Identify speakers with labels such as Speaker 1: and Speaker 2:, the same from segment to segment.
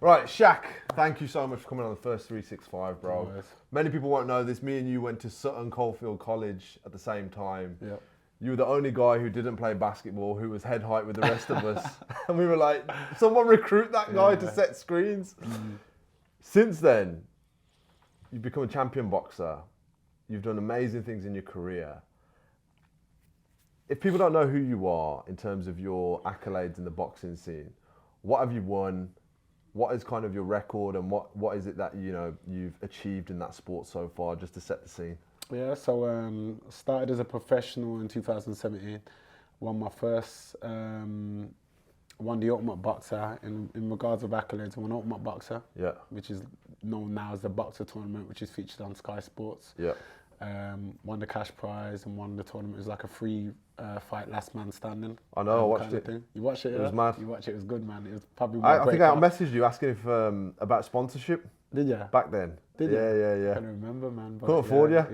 Speaker 1: Right, Shaq, thank you so much for coming on the first 365, bro.
Speaker 2: Nice.
Speaker 1: Many people won't know this. Me and you went to Sutton Coldfield College at the same time.
Speaker 2: Yep.
Speaker 1: You were the only guy who didn't play basketball, who was head height with the rest of us. And we were like, someone recruit that guy to set screens. Since then, you've become a champion boxer. You've done amazing things in your career. If people don't know who you are in terms of your accolades in the boxing scene, what have you won? What is kind of your record, and what is it that you've achieved in that sport so far, just to set the scene?
Speaker 2: Yeah, so started as a professional in 2017. Won my first, won the Ultimate Boxer. In regards of accolades, I won Ultimate Boxer, which is known now as the Boxer Tournament, which is featured on Sky Sports.
Speaker 1: Yeah.
Speaker 2: Won the cash prize and won the tournament. It was like a free fight, last man standing.
Speaker 1: I know, I watched it.
Speaker 2: Thing. You watched it?
Speaker 1: It was mad.
Speaker 2: You watched it, it was good, man. It was probably
Speaker 1: I think I messaged you asking if about sponsorship.
Speaker 2: Did you?
Speaker 1: Back then.
Speaker 2: Did you?
Speaker 1: Yeah.
Speaker 2: I can't remember, man.
Speaker 1: Couldn't afford you.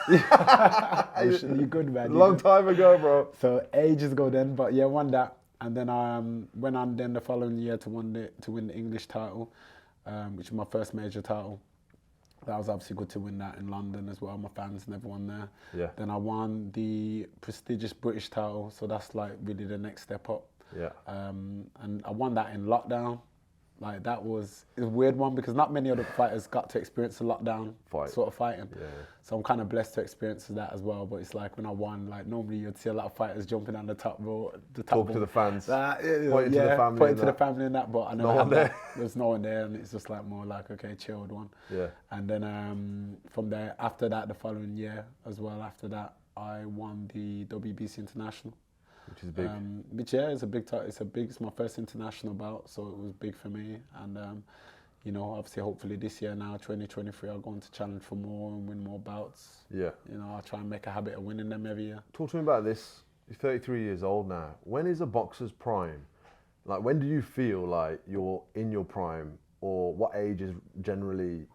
Speaker 2: You're good, man.
Speaker 1: Long time ago, bro.
Speaker 2: So ages ago then, but yeah, won that. And then I went on then the following year to win the English title, which was my first major title. That was obviously good to win that in London as well. My fans never won there.
Speaker 1: Yeah.
Speaker 2: Then I won the prestigious British title, so that's like really the next step up.
Speaker 1: Yeah.
Speaker 2: And I won that in lockdown. Like that was a weird one because not many other fighters got to experience the lockdown sort of fighting.
Speaker 1: Yeah.
Speaker 2: So I'm kind of blessed to experience that as well. But it's like when I won, like normally you'd see a lot of fighters jumping on the top row,
Speaker 1: Talk to the fans.
Speaker 2: Pointing
Speaker 1: to the family.
Speaker 2: Pointing to the family and that. But I never had
Speaker 1: there.
Speaker 2: that. There's no one there, and it's just like more like okay, chilled one.
Speaker 1: Yeah.
Speaker 2: And then from there, after that, the following year as well. After that, I won the WBC International.
Speaker 1: Which is big.
Speaker 2: Which it's a big. It's my first international bout, so it was big for me. And obviously, hopefully this year now, 2023, I'll go on to challenge for more and win more bouts.
Speaker 1: Yeah.
Speaker 2: I'll try and make a habit of winning them every year.
Speaker 1: Talk to me about this. You're 33 years old now. When is a boxer's prime? Like, when do you feel like you're in your prime, or what age is generally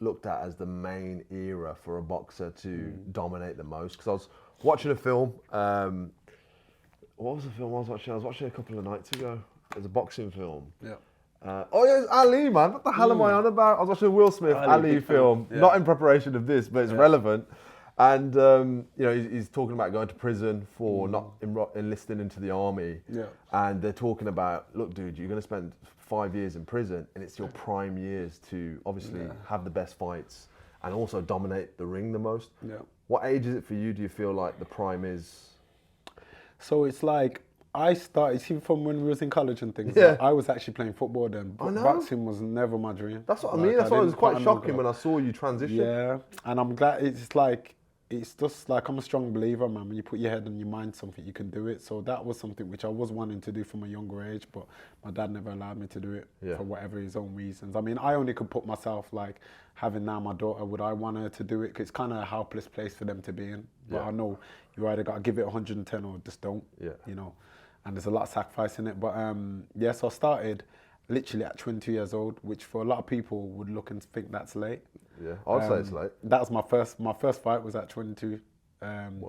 Speaker 1: looked at as the main era for a boxer to dominate the most? Because I was watching a film. What was the film I was watching? I was watching a couple of nights ago. It was a boxing film.
Speaker 2: Yeah.
Speaker 1: It's Ali, man. What the hell am I on about? I was watching a Will Smith Ali film, not in preparation of this, but it's relevant. And he's talking about going to prison for not enlisting into the army.
Speaker 2: Yeah.
Speaker 1: And they're talking about, look, dude, you're going to spend 5 years in prison, and it's your prime years to obviously have the best fights and also dominate the ring the most.
Speaker 2: Yeah.
Speaker 1: What age is it for you? Do you feel like the prime is?
Speaker 2: So it's like I started, see, from when we was in college and things.
Speaker 1: Yeah.
Speaker 2: Like, I was actually playing football then.
Speaker 1: I know.
Speaker 2: Boxing was never my dream.
Speaker 1: That's what I mean. That's why it was quite shocking when I saw you transition.
Speaker 2: Yeah, and I'm glad. It's just like I'm a strong believer, man. When you put your head and your mind to something, you can do it. So that was something which I was wanting to do from a younger age, but my dad never allowed me to do it for whatever his own reasons. I mean, I only could put myself, like, having now my daughter, would I want her to do it? 'Cause it's kind of a helpless place for them to be in. But I know you either got to give it 110 or just don't.
Speaker 1: Yeah.
Speaker 2: And there's a lot of sacrifice in it. But so I started literally at 22 years old, which for a lot of people would look and think that's late.
Speaker 1: Yeah, I'd say it's late.
Speaker 2: That was my first fight was at 22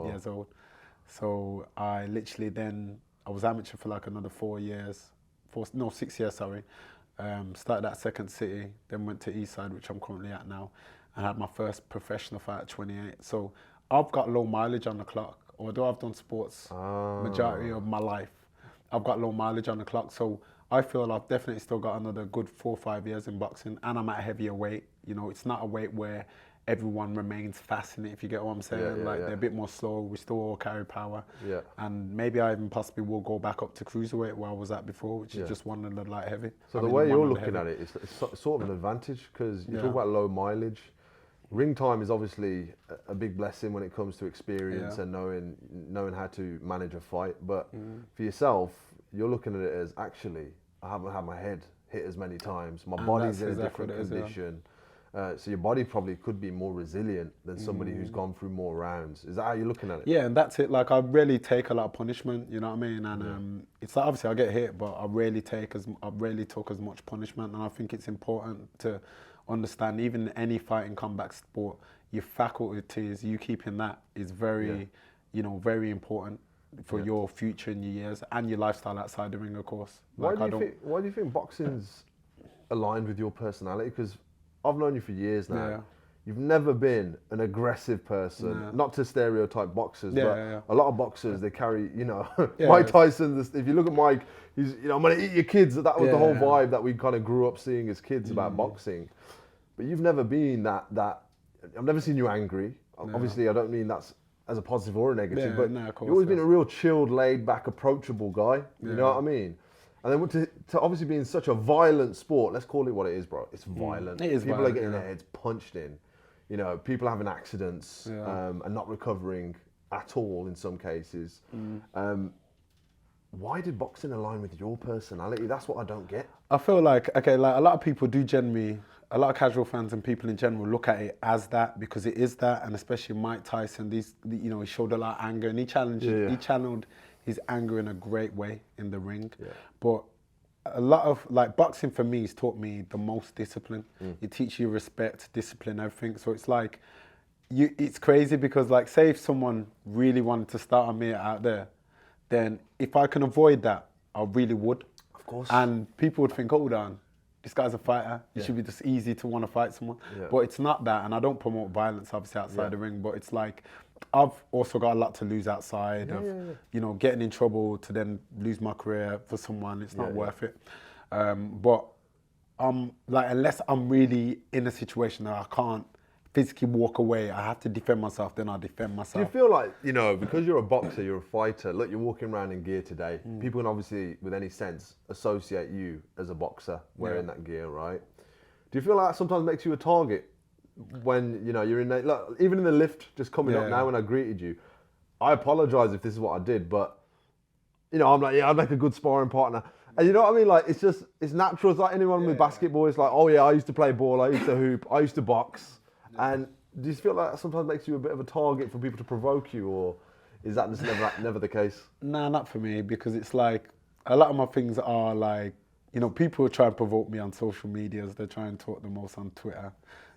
Speaker 2: years old. So I literally I was amateur for like another 6 years, sorry. Started at Second City, then went to Eastside, which I'm currently at now, and had my first professional fight at 28. So I've got low mileage on the clock, although I've done sports majority of my life. I've got low mileage on the clock, so I feel I've definitely still got another good 4 or 5 years in boxing, and I'm at a heavier weight. It's not a weight where everyone remains fast in it, if you get what I'm saying. They're a bit more slow, we still all carry power. Yeah. And maybe I even possibly will go back up to cruiserweight where I was at before, which is just one of the light heavy.
Speaker 1: So the way you're looking at it, it's sort of an advantage, because you talk about low mileage. Ring time is obviously a big blessing when it comes to experience and knowing how to manage a fight. But for yourself, you're looking at it as, actually, I haven't had my head hit as many times. My body's in a different condition. So your body probably could be more resilient than somebody who's gone through more rounds. Is that how you're looking at it?
Speaker 2: Yeah, and that's it. Like, I really take a lot of punishment, you know what I mean? And it's like, obviously I get hit, but I rarely took as much punishment. And I think it's important to understand, even any fighting combat sport, your faculties, you keeping that is very, very important for your future and your years and your lifestyle outside the ring, of course.
Speaker 1: Why do you think boxing's aligned with your personality? Because I've known you for years now.
Speaker 2: Yeah.
Speaker 1: You've never been an aggressive person,
Speaker 2: No.
Speaker 1: not to stereotype boxers,
Speaker 2: Yeah,
Speaker 1: but
Speaker 2: yeah.
Speaker 1: a lot of boxers, they carry, you know,
Speaker 2: Yeah,
Speaker 1: Mike Tyson, if you look at Mike, he's, you know, I'm going to eat your kids. That was the whole
Speaker 2: Yeah.
Speaker 1: vibe that we kind of grew up seeing as kids about boxing. But you've never been that, I've never seen you angry.
Speaker 2: No.
Speaker 1: Obviously, I don't mean that's as a positive or a negative,
Speaker 2: Yeah,
Speaker 1: but
Speaker 2: no, of course,
Speaker 1: you've always
Speaker 2: yeah.
Speaker 1: been a real chilled, laid back, approachable guy. You know
Speaker 2: Yeah.
Speaker 1: what I mean? And then to obviously be in such a violent sport, let's call it what it is, bro. It's violent.
Speaker 2: It is
Speaker 1: People
Speaker 2: violent,
Speaker 1: are getting
Speaker 2: yeah.
Speaker 1: their heads punched in. You know, people having accidents and not recovering at all in some cases. Why did boxing align with your personality? That's what I don't get.
Speaker 2: I feel like, okay, like a lot of people do generally, a lot of casual fans and people in general look at it as that because it is that, and especially Mike Tyson, you know, he showed a lot of anger and he channeled his anger in a great way in the ring. Yeah. But a lot of, like, boxing for me has taught me the most discipline. It teaches you respect, discipline, everything. So it's like, it's crazy because, like, say if someone really wanted to start on me out there, then if I can avoid that, I really would.
Speaker 1: Of course.
Speaker 2: And people would think, hold on, this guy's a fighter. It should be just easy to want to fight someone. Yeah. But it's not that. And I don't promote violence, obviously, outside the ring. But it's like, I've also got a lot to lose outside of, you know, getting in trouble to then lose my career for someone. It's not worth it. But like, unless I'm really in a situation that I can't physically walk away, I have to defend myself, then I'll defend myself.
Speaker 1: Do you feel like, you know, because you're a boxer, you're a fighter, look, you're walking around in gear today, people can obviously, with any sense, associate you as a boxer wearing that gear, right? Do you feel like that sometimes makes you a target when, you know, you're in the, look, even in the lift just coming up now when I greeted you, I apologise if this is what I did, but, you know, I'm like, yeah, I'd make a good sparring partner. And you know what I mean? Like, it's just, it's natural. It's like anyone with basketball, it's like, oh yeah, I used to play ball, I used to hoop, I used to box. And do you feel like that sometimes makes you a bit of a target for people to provoke you, or is that just never the case?
Speaker 2: Nah, not for me, because it's like, a lot of my things are like, you know, people try and provoke me on social medias. They try and talk the most on Twitter.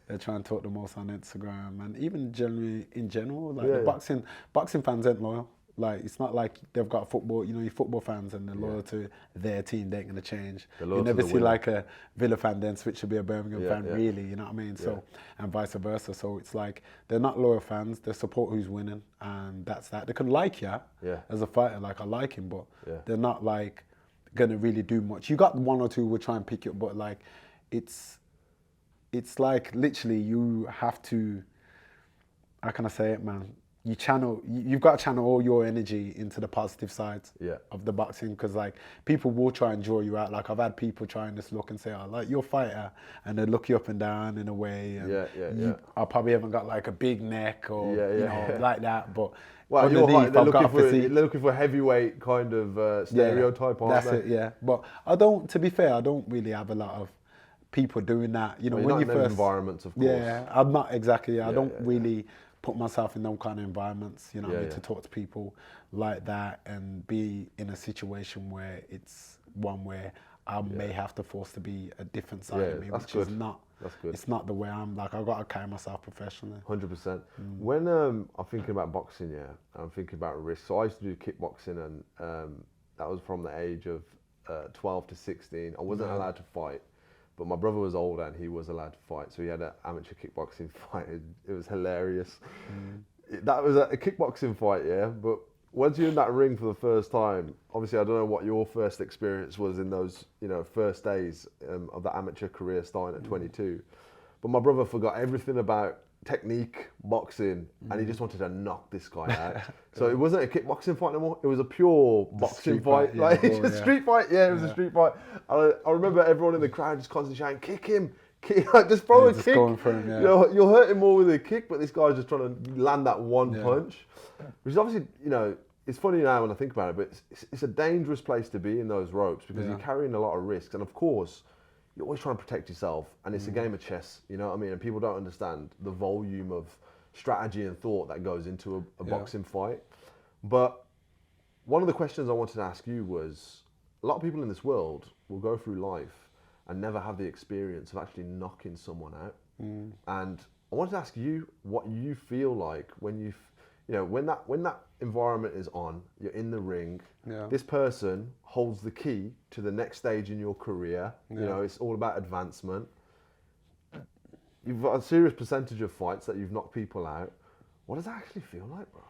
Speaker 2: They try and talk the most on Instagram. And even generally, in general, like boxing fans ain't loyal. Like, it's not like they've got football, you know, your football fans and they're loyal to their team, they ain't going to change. You never see like a Villa fan then switch to be a Birmingham fan, really, you know what I mean? So, and vice versa. So it's like, they're not loyal fans, they support who's winning, and that's that. They can like you as a fighter, like I like him, but they're not like going to really do much. You got one or two who will try and pick you up, but like, it's like literally you have to, how can I say it, man? You've got to channel all your energy into the positive sides of the boxing, because like people will try and draw you out. Like I've had people try and just look and say, "I like your fighter," and they look you up and down in a way. And I probably haven't got like a big neck or you know like that, but
Speaker 1: well,
Speaker 2: underneath
Speaker 1: they're looking for a heavyweight kind of stereotype, aren't they?
Speaker 2: That's it, yeah. But I don't. To be fair, I don't really have a lot of people doing that. You know,
Speaker 1: well,
Speaker 2: when you
Speaker 1: not in
Speaker 2: first
Speaker 1: environments, of course.
Speaker 2: Yeah, I'm not exactly. I don't really put myself in those kind of environments, you know, to talk to people like that and be in a situation where it's one where I may have to force to be a different side of me, which is not. That's good. It's not the way I'm. Like, I've got to carry myself professionally.
Speaker 1: 100%. When I'm thinking about boxing, I'm thinking about risk. So I used to do kickboxing, and that was from the age of 12 to 16. I wasn't allowed to fight. But my brother was older and he was allowed to fight, so he had an amateur kickboxing fight. It was hilarious. That was a kickboxing fight, but once you're in that ring for the first time, obviously I don't know what your first experience was in those, you know, first days of the amateur career starting at 22. But my brother forgot everything about technique, boxing, and he just wanted to knock this guy out. So it wasn't a kickboxing fight anymore, it was a pure boxing fight. Street fight, it was a street fight. I remember everyone in the crowd just constantly shouting, kick him, just throw a kick.
Speaker 2: Going for him,
Speaker 1: You know, you'll hurt him more with a kick, but this guy's just trying to land that one punch. Which is obviously, you know, it's funny now when I think about it, but it's a dangerous place to be in those ropes, because you're carrying a lot of risks. And of course, you're always trying to protect yourself, and it's a game of chess, you know what I mean? And people don't understand the volume of strategy and thought that goes into a boxing fight. But one of the questions I wanted to ask you was, a lot of people in this world will go through life and never have the experience of actually knocking someone out. And I wanted to ask you what you feel like when you know, when that environment is on, you're in the ring.
Speaker 2: Yeah.
Speaker 1: This person holds the key to the next stage in your career.
Speaker 2: Yeah.
Speaker 1: You know, it's all about advancement. You've got a serious percentage of fights that you've knocked people out. What does that actually feel like, bro?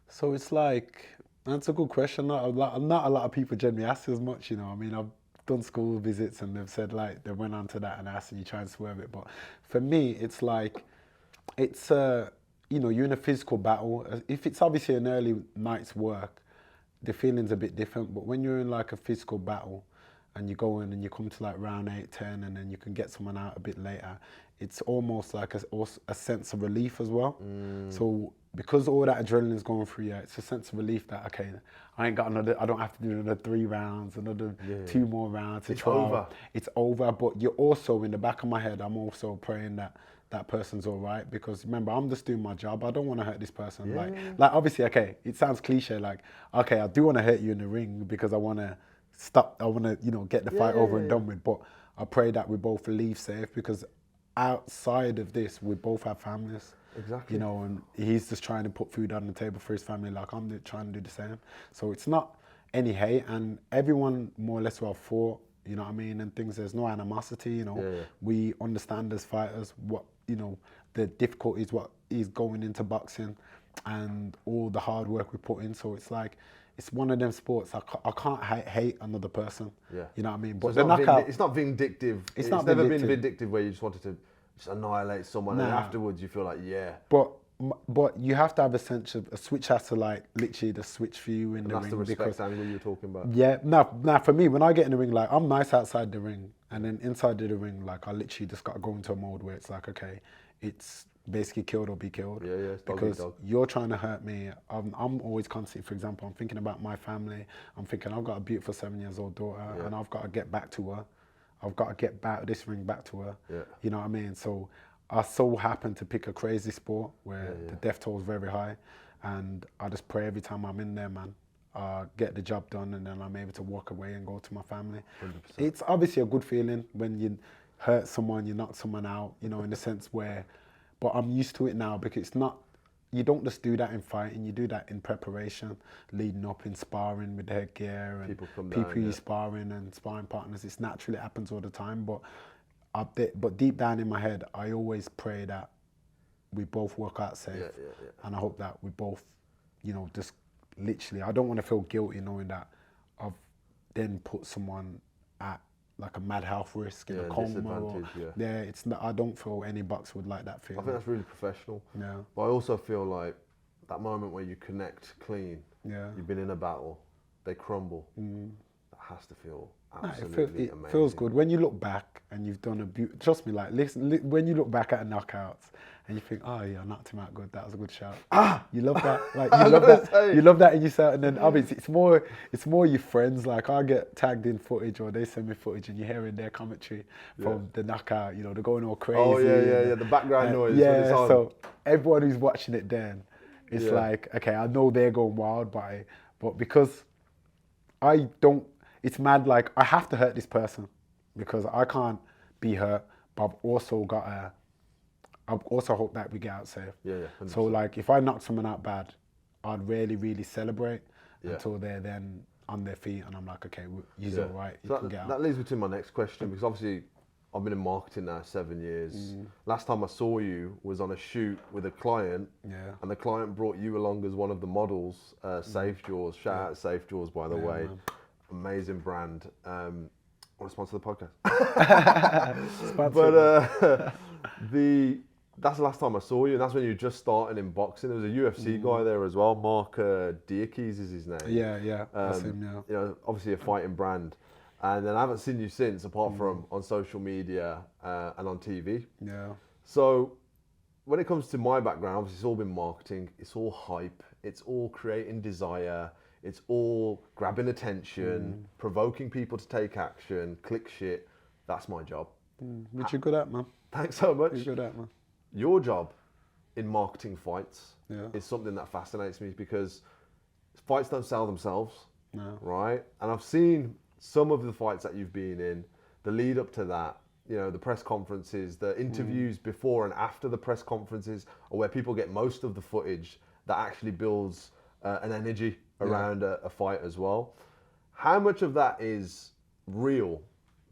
Speaker 2: So it's like, that's a good question. Not a lot of people generally ask as much, you know. I mean, I've done school visits and they've said like, they went on to that and asked and you try and swerve it. But for me, it's like, it's, you know, you're in a physical battle. If it's obviously an early night's work, the feeling's a bit different. But when you're in like a physical battle and you go in and you come to like round 8, 10, and then you can get someone out a bit later, it's almost like a sense of relief as well. So because all that adrenaline is going through you, it's a sense of relief that, okay, I don't have to do another 3 rounds, another 2 more rounds to try.
Speaker 1: Over.
Speaker 2: It's over. But you're also, in the back of my head, I'm also praying that that person's all right, because remember, I'm just doing my job. I don't want to hurt this person. Like obviously, okay, it sounds cliche, like, okay, I do want to hurt you in the ring because I want to you know, get the fight over and done with. But I pray that we both leave safe, because outside of this, we both have families.
Speaker 1: Exactly.
Speaker 2: You know, and he's just trying to put food on the table for his family, like I'm trying to do the same. So it's not any hate, and everyone more or less well fought, you know what I mean, and things. There's no animosity, you know. We understand as fighters what, you know, the difficulties, what is going into boxing, and all the hard work we put in. So it's like, it's one of them sports I can't hate another person. Yeah. You know what I mean? But
Speaker 1: so
Speaker 2: the knockout,
Speaker 1: it's not vindictive. It's never been vindictive where you just wanted to just annihilate someone, and afterwards you feel like,
Speaker 2: But you have to have a sense of, a switch has to like literally the switch for you in the ring.
Speaker 1: That's the respect angle you were talking about.
Speaker 2: Yeah, now for me, when I get in the ring, like I'm nice outside the ring, and then inside of the ring, like I literally just got to go into a mode where it's like, okay, it's basically killed or be killed.
Speaker 1: Yeah, it's
Speaker 2: because
Speaker 1: dog.
Speaker 2: you're trying to hurt me. I'm always constantly, for example, I'm thinking about my family. I'm thinking I've got a beautiful 7-year-old daughter, and I've got to get back to her. I've got to get this ring back to her. Yeah. You know what I mean? So I so happen to pick a crazy sport where the death toll is very high, and I just pray every time I'm in there, man. Get the job done, and then I'm able to walk away and go to my family. 100%. It's obviously a good feeling when you hurt someone, you knock someone out, you know, in the sense where, but I'm used to it now, because it's not, you don't just do that in fighting, you do that in preparation, leading up in sparring with the headgear and people you're sparring and sparring partners. It's naturally, it happens all the time, but deep down in my head, I always pray that we both work out safe, and I hope that we both, you know, just literally, I don't want to feel guilty knowing that I've then put someone at like a mad health risk in a coma. It's not, I don't feel any boxer would like that feeling.
Speaker 1: I think that's really professional.
Speaker 2: Yeah.
Speaker 1: But I also feel like that moment where you connect clean, you've been in a battle, they crumble, that has to feel absolutely amazing. It feels good. When you look back and you've done trust me, like, listen, when you look back at knockouts and you think, oh yeah, I knocked him out good, that was a good shout. You love that. Like, you love that in yourself. And then obviously it's more your friends. Like, I get tagged in footage or they send me footage and you're hearing their commentary from the knockout, you know, they're going all crazy. Oh yeah, the background noise.
Speaker 2: Yeah, so everyone who's watching it then, it's like, okay, I know they're going wild by it, but because I don't, it's mad, like, I have to hurt this person because I can't be hurt, but I've also hope that we get out safe. Yeah. 100%. So, like, if I knock someone out bad, I'd really, really celebrate until they're then on their feet and I'm like, okay, he's all right, you can get out.
Speaker 1: That leads me to my next question, because obviously I've been in marketing now 7 years. Last time I saw you was on a shoot with a client, and the client brought you along as one of the models, Safe Jaws. Shout out Safe Jaws, by the way. Man. Amazing brand. Want to sponsor the podcast? That's the last time I saw you, and that's when you were just starting in boxing. There was a UFC guy there as well. Mark Diakis is his name.
Speaker 2: Yeah, that's him. Yeah.
Speaker 1: You know, obviously a fighting brand. And then I haven't seen you since, apart from on social media and on TV. Yeah. So when it comes to my background, obviously it's all been marketing. It's all hype. It's all creating desire. It's all grabbing attention, provoking people to take action, click shit. That's my job.
Speaker 2: Which you're good at, man.
Speaker 1: Thanks so much.
Speaker 2: You're good at, man.
Speaker 1: Your job in marketing fights is something that fascinates me, because fights don't sell themselves, right? And I've seen some of the fights that you've been in, the lead up to that, you know, the press conferences, the interviews before and after the press conferences, are where people get most of the footage, that actually builds an energy around a fight as well. How much of that is real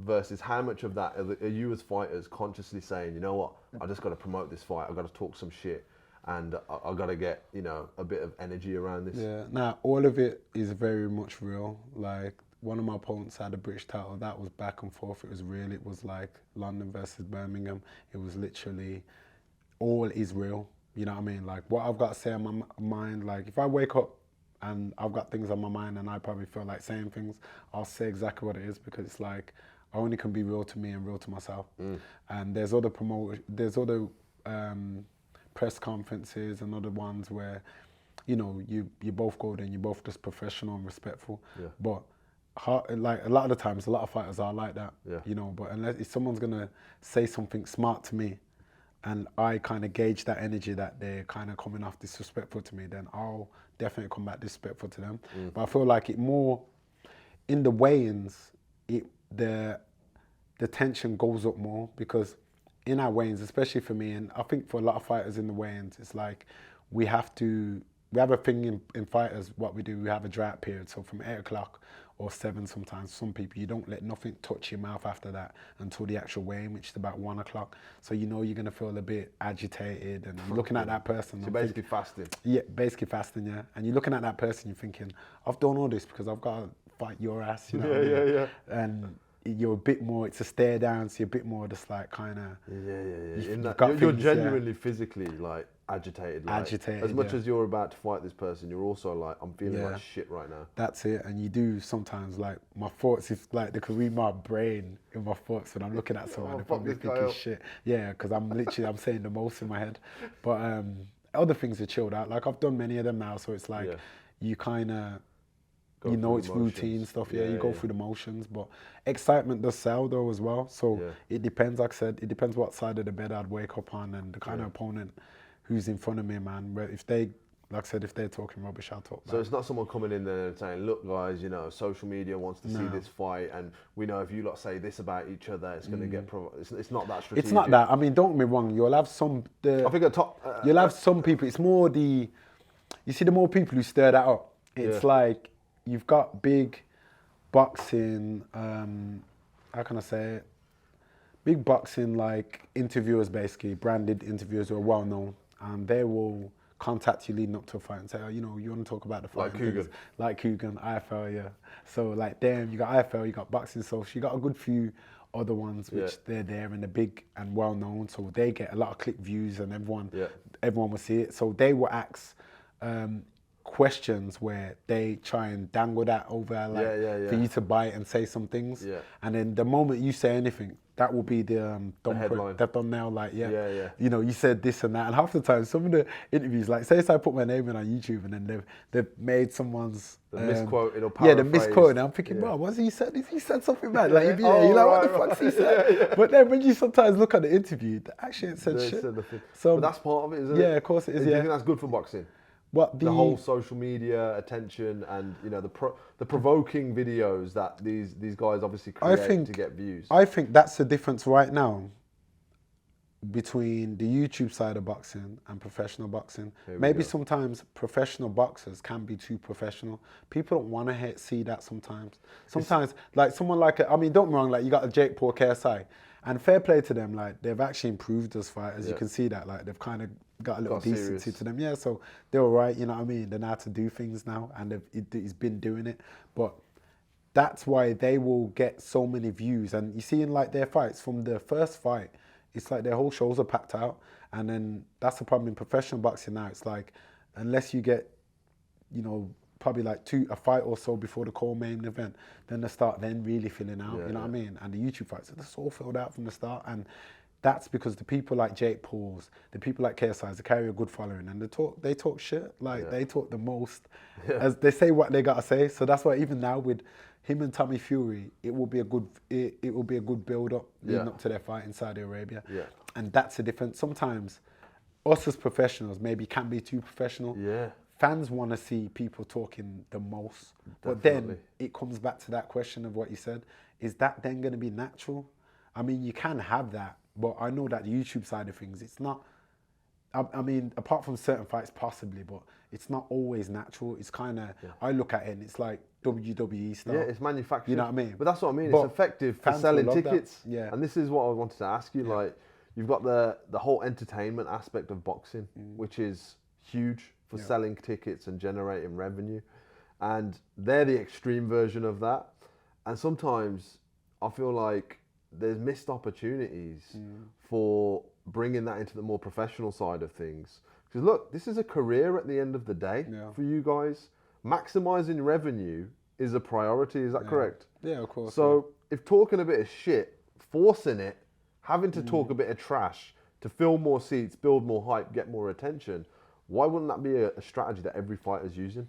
Speaker 1: versus how much of that are you as fighters consciously saying, you know what, I just got to promote this fight, I've got to talk some shit, and I've got to get, you know, a bit of energy around this?
Speaker 2: Yeah, nah, all of it is very much real. Like, one of my opponents had a British title, that was back and forth, it was real. It was like London versus Birmingham. It was literally, all is real. You know what I mean? Like, what I've got to say on my mind, like, if I wake up and I've got things on my mind and I probably feel like saying things, I'll say exactly what it is, because it's like, I only can be real to me and real to myself. And there's other press conferences and other ones where, you know, you both go there and you're both just professional and respectful. But like, a lot of the times, a lot of fighters are like that, you know, but unless if someone's gonna say something smart to me and I kind of gauge that energy that they're kind of coming off disrespectful to me, then I'll definitely come back disrespectful to them. But I feel like it more, in the weigh-ins, the tension goes up more, because in our weigh-ins, especially for me, and I think for a lot of fighters in the weigh-ins, it's like we have a thing in fighters, what we do, we have a drought period. So from 8 o'clock or 7 sometimes, some people, you don't let nothing touch your mouth after that until the actual weigh-in, which is about 1 o'clock. So you know you're going to feel a bit agitated, and you're looking at that person.
Speaker 1: So basically fasting.
Speaker 2: Yeah, basically fasting, yeah. And you're looking at that person, you're thinking, I've done all this because I've got to fight your ass, you know what I mean?
Speaker 1: Yeah.
Speaker 2: And you're a bit more, it's a stare down, so you're a bit more just like kind of...
Speaker 1: You're genuinely physically like agitated. Like,
Speaker 2: agitated,
Speaker 1: as much as you're about to fight this person, you're also like, I'm feeling like shit right now.
Speaker 2: That's it. And you do sometimes, like, my thoughts, if like, they could read my brain in my thoughts when I'm looking at someone, they're probably thinking shit. Yeah, because I'm saying the most in my head. But other things are chilled out. Like, I've done many of them now, so it's like, you kind of... You know, it's routine stuff, you go through the motions, but excitement does sell though as well. So it depends, like I said, it depends what side of the bed I'd wake up on and the kind of opponent who's in front of me, man. But if they, like I said, if they're talking rubbish, I'll talk back.
Speaker 1: So it's not someone coming in there and saying, look guys, you know, social media wants to see this fight, and we know if you lot say this about each other, it's going to get, it's not that strategic.
Speaker 2: It's not that, I mean, don't get me wrong, you'll have some,
Speaker 1: I think at top...
Speaker 2: you'll have some people, it's more you see the more people who stir that up, it's like, you've got big boxing, how can I say it? Big boxing, like, interviewers, basically, branded interviewers who are well known, and they will contact you leading up to a fight and say, oh, you know, you want to talk about the fight?
Speaker 1: Like Coogan.
Speaker 2: Like Coogan, IFL, yeah. So, like, them, you got IFL, you got Boxing Social, you got a good few other ones which they're there and they're big and well known, so they get a lot of click views and everyone will see it. So they will ask questions where they try and dangle that over, like, for you to buy it and say some things. And then the moment you say anything, that will be the
Speaker 1: headline.
Speaker 2: That thumbnail, like, you know, you said this and that. And half the time, some of the interviews, like, say I put my name in on YouTube and then they've made someone's...
Speaker 1: misquoted or paraphrased.
Speaker 2: Yeah, the misquoted. And I'm thinking, bro, what's he said? He said something bad. Like, you're like, what the fuck's he said? But then when you sometimes look at the interview, actually it said shit.
Speaker 1: So, but that's part of it, isn't it?
Speaker 2: Yeah, of course it is,
Speaker 1: Do you think that's good for boxing? The whole social media attention and, you know, the provoking videos that these guys obviously create to get views.
Speaker 2: I think that's the difference right now between the YouTube side of boxing and professional boxing. Maybe sometimes professional boxers can be too professional. People don't want to see that sometimes. Sometimes, like someone like, I mean, don't get me wrong, like you got a Jake Paul KSI, and fair play to them, like they've actually improved as fighters. You can see that, like they've kind of got a little decency to them. Yeah, so they're all right, you know what I mean? They know how to do things now, and he's been doing it. But that's why they will get so many views. And you see in like their fights, from the first fight, it's like their whole shows are packed out. And then that's the problem in professional boxing now. It's like, unless you get, you know, probably like a fight or so before the core main event, then they start then really filling out, you know what I mean? And the YouTube fights, they're so filled out from the start. And that's because the people like Jake Paul's, the people like KSI's, they carry a good following, and they talk shit. Like they talk the most, as they say what they gotta say. So that's why even now with him and Tommy Fury, it will be a good build up leading up to their fight in Saudi Arabia. And that's the difference. Sometimes us as professionals maybe can be too professional. Fans want to see people talking the most. But then it comes back to that question of what you said. Is that then going to be natural? I mean, you can have that, but I know that the YouTube side of things, it's not I mean, apart from certain fights, possibly, but it's not always natural. It's kind of, I look at it and it's like WWE style.
Speaker 1: Yeah, it's manufactured.
Speaker 2: You know what I mean?
Speaker 1: But that's what I mean.
Speaker 2: But
Speaker 1: it's effective for
Speaker 2: fans
Speaker 1: selling
Speaker 2: will love that.
Speaker 1: tickets.
Speaker 2: Yeah.
Speaker 1: And this is what I wanted to ask you. Like, you've got the whole entertainment aspect of boxing, which is huge for selling tickets and generating revenue. And they're the extreme version of that. And sometimes I feel like there's missed opportunities for bringing that into the more professional side of things. Because look, this is a career at the end of the day for you guys. Maximizing revenue is a priority, is that correct?
Speaker 2: Yeah, of course.
Speaker 1: So if talking a bit of shit, forcing it, having to talk a bit of trash to fill more seats, build more hype, get more attention, why wouldn't that be a strategy that every fighter's using?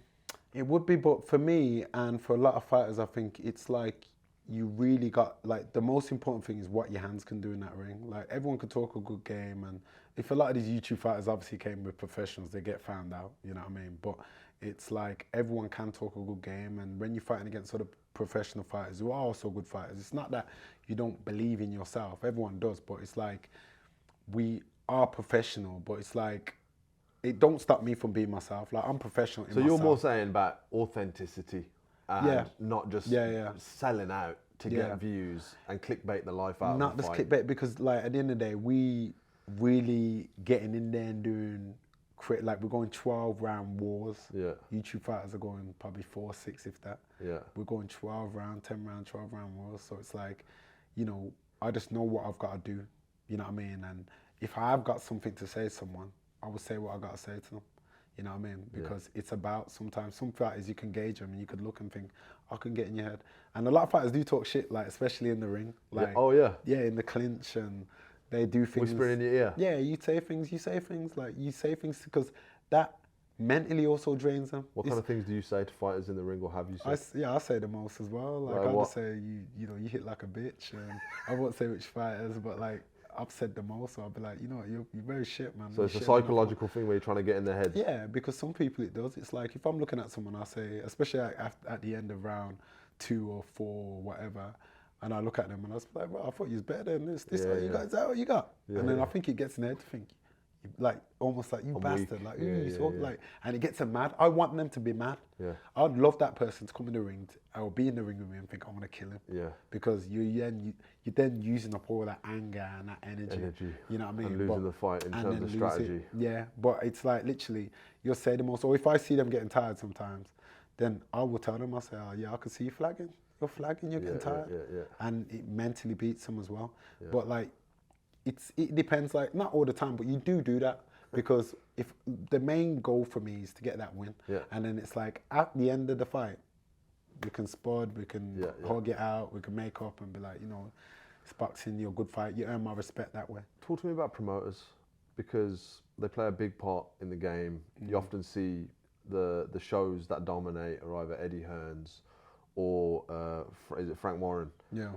Speaker 2: It would be, but for me and for a lot of fighters, I think it's like you really got, like, the most important thing is what your hands can do in that ring. Like, everyone can talk a good game, and if a lot of these YouTube fighters obviously came with professionals, they get found out, you know what I mean? But it's like everyone can talk a good game, and when you're fighting against other professional fighters who are also good fighters, it's not that you don't believe in yourself. Everyone does, but it's like we are professional, but it's like it don't stop me from being myself. Like, I'm professional in
Speaker 1: So
Speaker 2: myself.
Speaker 1: you're more saying about authenticity and not just selling out to get views and clickbait the life out
Speaker 2: not
Speaker 1: of the
Speaker 2: just
Speaker 1: fight.
Speaker 2: clickbait, because like at the end of the day, we really getting in there and doing like we're going 12 round wars.
Speaker 1: Yeah.
Speaker 2: YouTube fighters are going probably 4, 6 if that.
Speaker 1: Yeah.
Speaker 2: We're going 12 round, 10 round, 12 round wars. So it's like, you know, I just know what I've got to do. You know what I mean? And if I have got something to say to someone, I will say what I got to say to them. You know what I mean? Because it's about, sometimes some fighters you can gauge them and you could look and think, I can get in your head. And a lot of fighters do talk shit, like especially in the ring. Like, in the clinch, and they do things.
Speaker 1: Whispering in your ear.
Speaker 2: Yeah, you say things, like you say things because that mentally also drains them.
Speaker 1: What kind of things do you say to fighters in the ring, or have you said?
Speaker 2: I say the most as well. Like I just say, you know, you hit like a bitch, and I won't say which fighters, but like, I've said the most, so I'll be like, you know what, you're very shit, man.
Speaker 1: So it's a psychological thing where you're trying to get in their heads.
Speaker 2: Yeah, because some people it does. It's like if I'm looking at someone, I say, especially at the end of round 2 or 4 or whatever, and I look at them and I was like, well, I thought you was better than this. Is that what you got? And then I think it gets in their head to think, like almost like you bastard,
Speaker 1: weak.
Speaker 2: like like, and it gets them mad. I want them to be mad.
Speaker 1: Yeah.
Speaker 2: I'd love that person to come in the ring, or be in the ring with me and think I want to kill him.
Speaker 1: Yeah.
Speaker 2: Because you're then using up all that anger and that energy. You know what I mean?
Speaker 1: And losing the fight in terms of strategy.
Speaker 2: Yeah, but it's like literally you'll say the most. Or if I see them getting tired sometimes, then I will tell them. I say, oh yeah, I can see you flagging. You're flagging. You're getting tired. And it mentally beats them as well. Yeah. But like, it depends. Like not all the time, but you do that. Because if the main goal for me is to get that win, and then it's like at the end of the fight, we can spud, we can hug it out, we can make up and be like, you know, it's boxing, you're a good fight, you earn my respect that way.
Speaker 1: Talk to me about promoters, because they play a big part in the game. You often see the shows that dominate are either Eddie Hearns or is it Frank Warren? Yeah.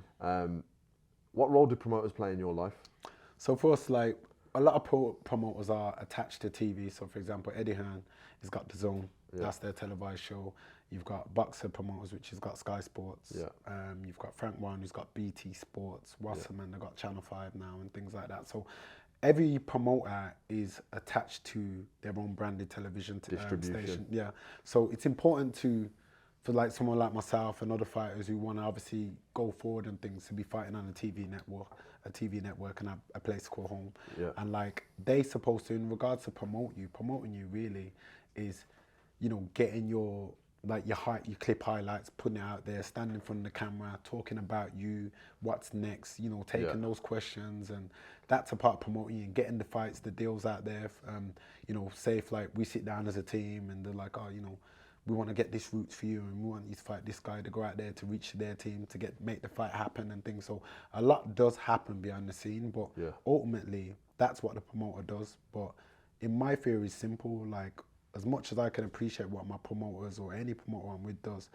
Speaker 1: What role do promoters play in your life?
Speaker 2: So for us, like, a lot of promoters are attached to TV. So, for example, Eddie Hearn has got The Zone. That's their televised show. You've got Boxer Promoters, which has got Sky Sports. You've got Frank Warren, who's got BT Sports. Wasserman, they've got Channel 5 now and things like that. So every promoter is attached to their own branded television station. Yeah. So it's important for like someone like myself and other fighters who want to obviously go forward and things, to be fighting on a TV network and a place to call home. And like they supposed to, in regards to promoting you really is, you know, getting your clip highlights, putting it out there, standing in front of the camera, talking about you, what's next, you know, taking those questions, and that's a part of promoting you and getting the fights, the deals out there. You know, say if like we sit down as a team and they're like, oh, you know, we want to get this route for you and we want you to fight this guy, to go out there to reach their team, to make the fight happen and things. So a lot does happen behind the scene, but ultimately that's what the promoter does. But in my theory, it's simple. Like, as much as I can appreciate what my promoters or any promoter I'm with does,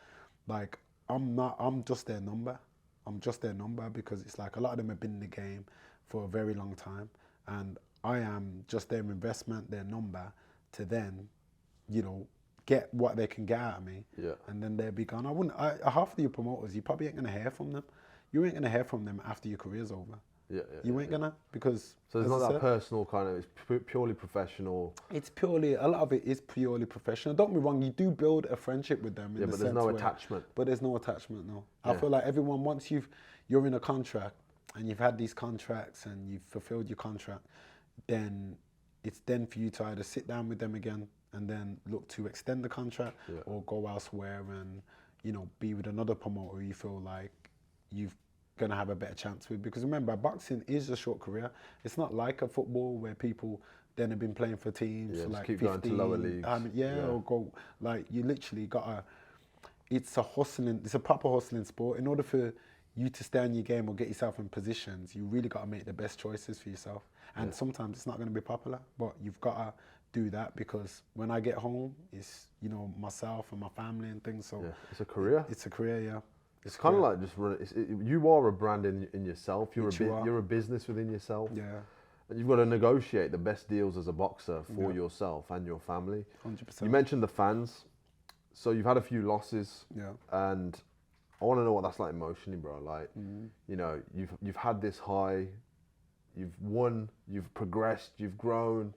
Speaker 2: like I'm just their number. I'm just their number, because it's like a lot of them have been in the game for a very long time, and I am just their investment, their number, to then, you know, get what they can get out of me, and then they'll be gone. Half of your promoters, you probably ain't gonna hear from them. You ain't gonna hear from them after your career's over. You ain't gonna, because
Speaker 1: So it's
Speaker 2: as
Speaker 1: not
Speaker 2: I
Speaker 1: that
Speaker 2: said,
Speaker 1: personal kind of. It's purely professional.
Speaker 2: it's purely, a lot of it is purely professional. Don't get me wrong, you do build a friendship with them in
Speaker 1: Yeah,
Speaker 2: the
Speaker 1: but
Speaker 2: sense
Speaker 1: there's no
Speaker 2: where,
Speaker 1: attachment.
Speaker 2: but there's no attachment, no. I
Speaker 1: Yeah.
Speaker 2: feel like everyone, once you're in a contract and you've had these contracts and you've fulfilled your contract, then it's then for you to either sit down with them again and then look to extend the contract, or go elsewhere and, you know, be with another promoter you feel like you've gonna have a better chance with. Because remember, boxing is a short career. It's not like a football where people then have been playing for teams for
Speaker 1: just
Speaker 2: like
Speaker 1: keep
Speaker 2: 15,
Speaker 1: going to lower leagues.
Speaker 2: or go, like, you literally gotta, it's a proper hustling sport. In order for you to stay on your game or get yourself in positions, you really gotta make the best choices for yourself. And sometimes it's not gonna be popular, but you've gotta do that, because when I get home, it's, you know, myself and my family and things. So
Speaker 1: it's a career.
Speaker 2: it's a career, yeah.
Speaker 1: It's kind of like just you are a brand in yourself. You're a business within yourself.
Speaker 2: Yeah.
Speaker 1: And you've got to negotiate the best deals as a boxer for yourself and your family.
Speaker 2: 100%.
Speaker 1: You mentioned the fans. So you've had a few losses.
Speaker 2: Yeah.
Speaker 1: And I want to know what that's like emotionally, bro. Like, you know, you've had this high, you've won, you've progressed, you've grown,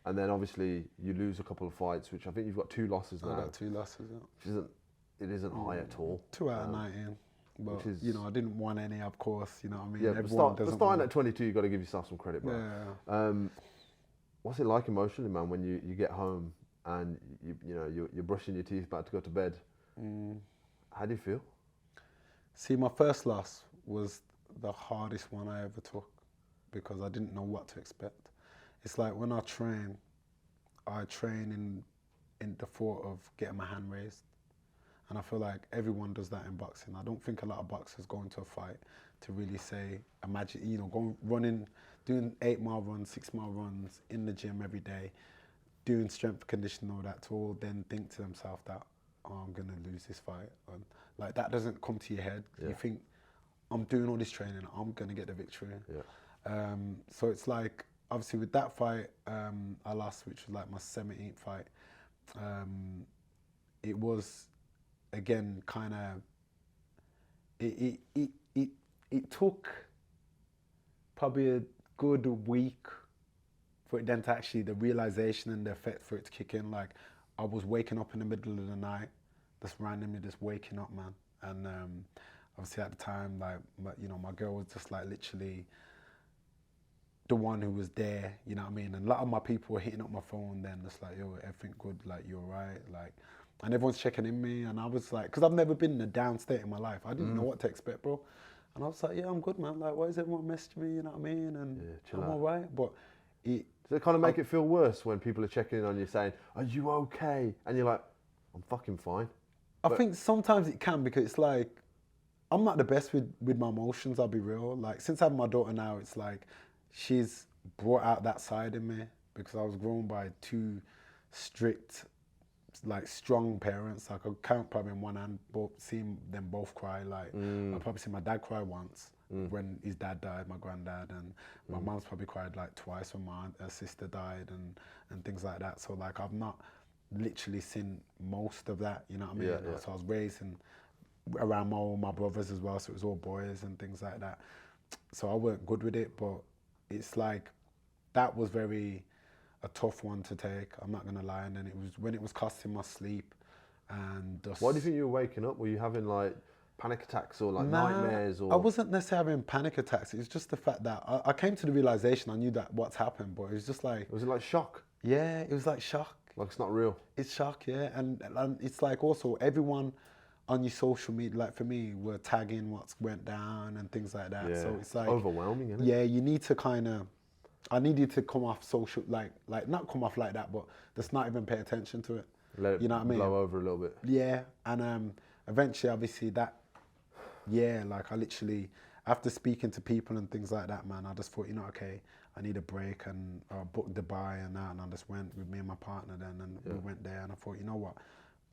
Speaker 1: and then obviously you lose a couple of fights, which I think you've got 2 losses now.
Speaker 2: I got 2 losses, yeah.
Speaker 1: Which isn't high at all.
Speaker 2: 2 out of 19. But,
Speaker 1: which is,
Speaker 2: you know, I didn't want any, of course, you know what I mean?
Speaker 1: Yeah,
Speaker 2: Everyone
Speaker 1: but starting at 22, you've got to give yourself some credit, bro.
Speaker 2: Yeah.
Speaker 1: What's it like emotionally, man, when you get home and you're brushing your teeth, about to go to bed? How do you feel?
Speaker 2: See, my first loss was the hardest one I ever took, because I didn't know what to expect. It's like when I train in the thought of getting my hand raised. And I feel like everyone does that in boxing. I don't think a lot of boxers go into a fight to really say, imagine, you know, going running, doing 8-mile runs, 6-mile runs in the gym every day, doing strength conditioning, all that, to all then think to themselves that, oh, I'm gonna lose this fight. And like, that doesn't come to your head. You think, I'm doing all this training, I'm gonna get the victory. So it's like, obviously with that fight, I lost, which was like my 17th fight. It was, again, kind of, it took probably a good week for it then to actually, the realization and the effect for it to kick in. Like, I was waking up in the middle of the night, just randomly just waking up, man. And obviously at the time, like, my girl was just like literally the one who was there, you know what I mean? And a lot of my people were hitting up my phone then, just like, yo, everything good, like, you're right, like, and everyone's checking in me, and I was like, because I've never been in a down state in my life. I didn't know what to expect, bro. And I was like, yeah, I'm good, man. Like, why is everyone messaging me, you know what I mean? And I'm all right. But does
Speaker 1: it kind of make it feel worse when people are checking in on you saying, are you okay? And you're like, I'm fucking fine.
Speaker 2: I think sometimes it can, because it's like, I'm not the best with my emotions, I'll be real. Like, since having my daughter now, it's like, she's brought out that side in me, because I was grown by 2 strict, like, strong parents. Like, I count probably in one hand, seeing them both cry. Like, I probably seen my dad cry once when his dad died, my granddad, and my mom's probably cried like twice when her sister died and things like that. So like, I've not literally seen most of that, you know what I mean? So I was raised around my brothers as well, so it was all boys and things like that. So I weren't good with it, but it's like, that was a tough one to take, I'm not gonna lie. And then it was when it was costing my sleep and just...
Speaker 1: Why do you think you were waking up? Were you having like panic attacks or like nightmares? Or...
Speaker 2: I wasn't necessarily having panic attacks. It was just the fact that I came to the realization, I knew that what's happened, but it was just like...
Speaker 1: Was it like shock?
Speaker 2: Yeah, it was like shock.
Speaker 1: Like, it's not real?
Speaker 2: It's shock, yeah. And it's like, also everyone on your social media, like for me, were tagging what's went down and things like that. So it's like...
Speaker 1: overwhelming, isn't it?
Speaker 2: Yeah, you need to kind of... I needed to come off social, like not come off like that, but just not even pay attention to it.
Speaker 1: Let it,
Speaker 2: you know what I mean?
Speaker 1: Blow over a little bit.
Speaker 2: Yeah, and eventually, obviously, like I literally, after speaking to people and things like that, man, I just thought, okay, I need a break, and I booked Dubai and that, and I just went with me and my partner then, and we went there, and I thought, you know what,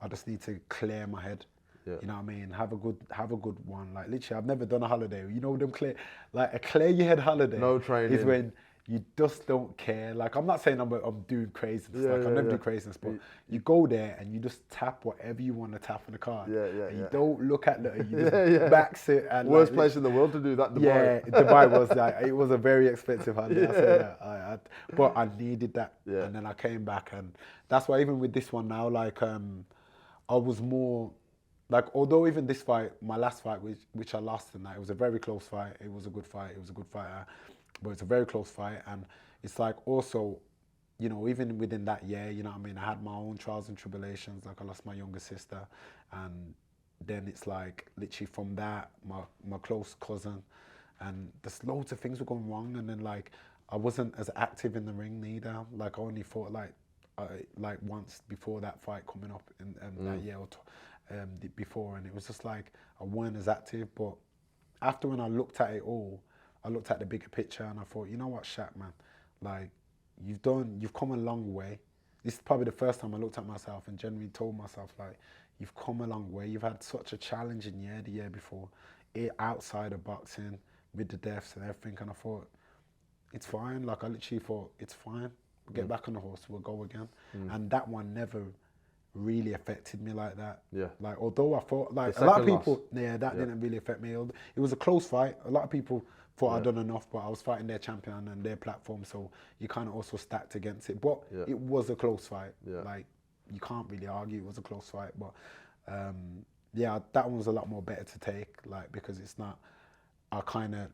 Speaker 2: I just need to clear my head. You know what I mean? Have a good one. Like, literally, I've never done a holiday. You know them clear your head holiday.
Speaker 1: No training.
Speaker 2: Is when you just don't care. Like, I'm not saying I'm doing craziness. Like, I never do craziness, but you go there and you just tap whatever you want to tap on the card. And you don't look at the, you just max it. And
Speaker 1: worst place in the world to do that, Dubai.
Speaker 2: Yeah, Dubai was like, it was a very expensive holiday. I say that. But I needed that.
Speaker 1: Yeah.
Speaker 2: And then I came back, and that's why even with this one now, like, I was more, like, although even this fight, my last fight, which I lost in that, it was a very close fight. It was a good fight. It was a good fighter. But it's a very close fight, and it's like also, you know, even within that year, you know what I mean, I had my own trials and tribulations. Like, I lost my younger sister, and then it's like literally from that, my close cousin, and there's loads of things were going wrong, and then like I wasn't as active in the ring neither. Like, I only fought like once before that fight coming up in that year or before, and it was just like I weren't as active. But after when I looked at it all, I looked at the bigger picture, and I thought, you know what, Shaq, man, like, you've come a long way. This is probably the first time I looked at myself and genuinely told myself, like, you've come a long way. You've had such a challenging year the year before, outside of boxing, with the deaths and everything, and I thought, it's fine. Like, I literally thought, it's fine. We'll get back on the horse, we'll go again. And that one never really affected me like that.
Speaker 1: Yeah.
Speaker 2: Like, although I thought, like, a lot of people, didn't really affect me. It was a close fight. A lot of people thought I'd done enough, but I was fighting their champion and their platform, so you kind of also stacked against it. But it was a close fight. Like, you can't really argue it was a close fight. But that one was a lot more better to take, like, because it's not, I kind of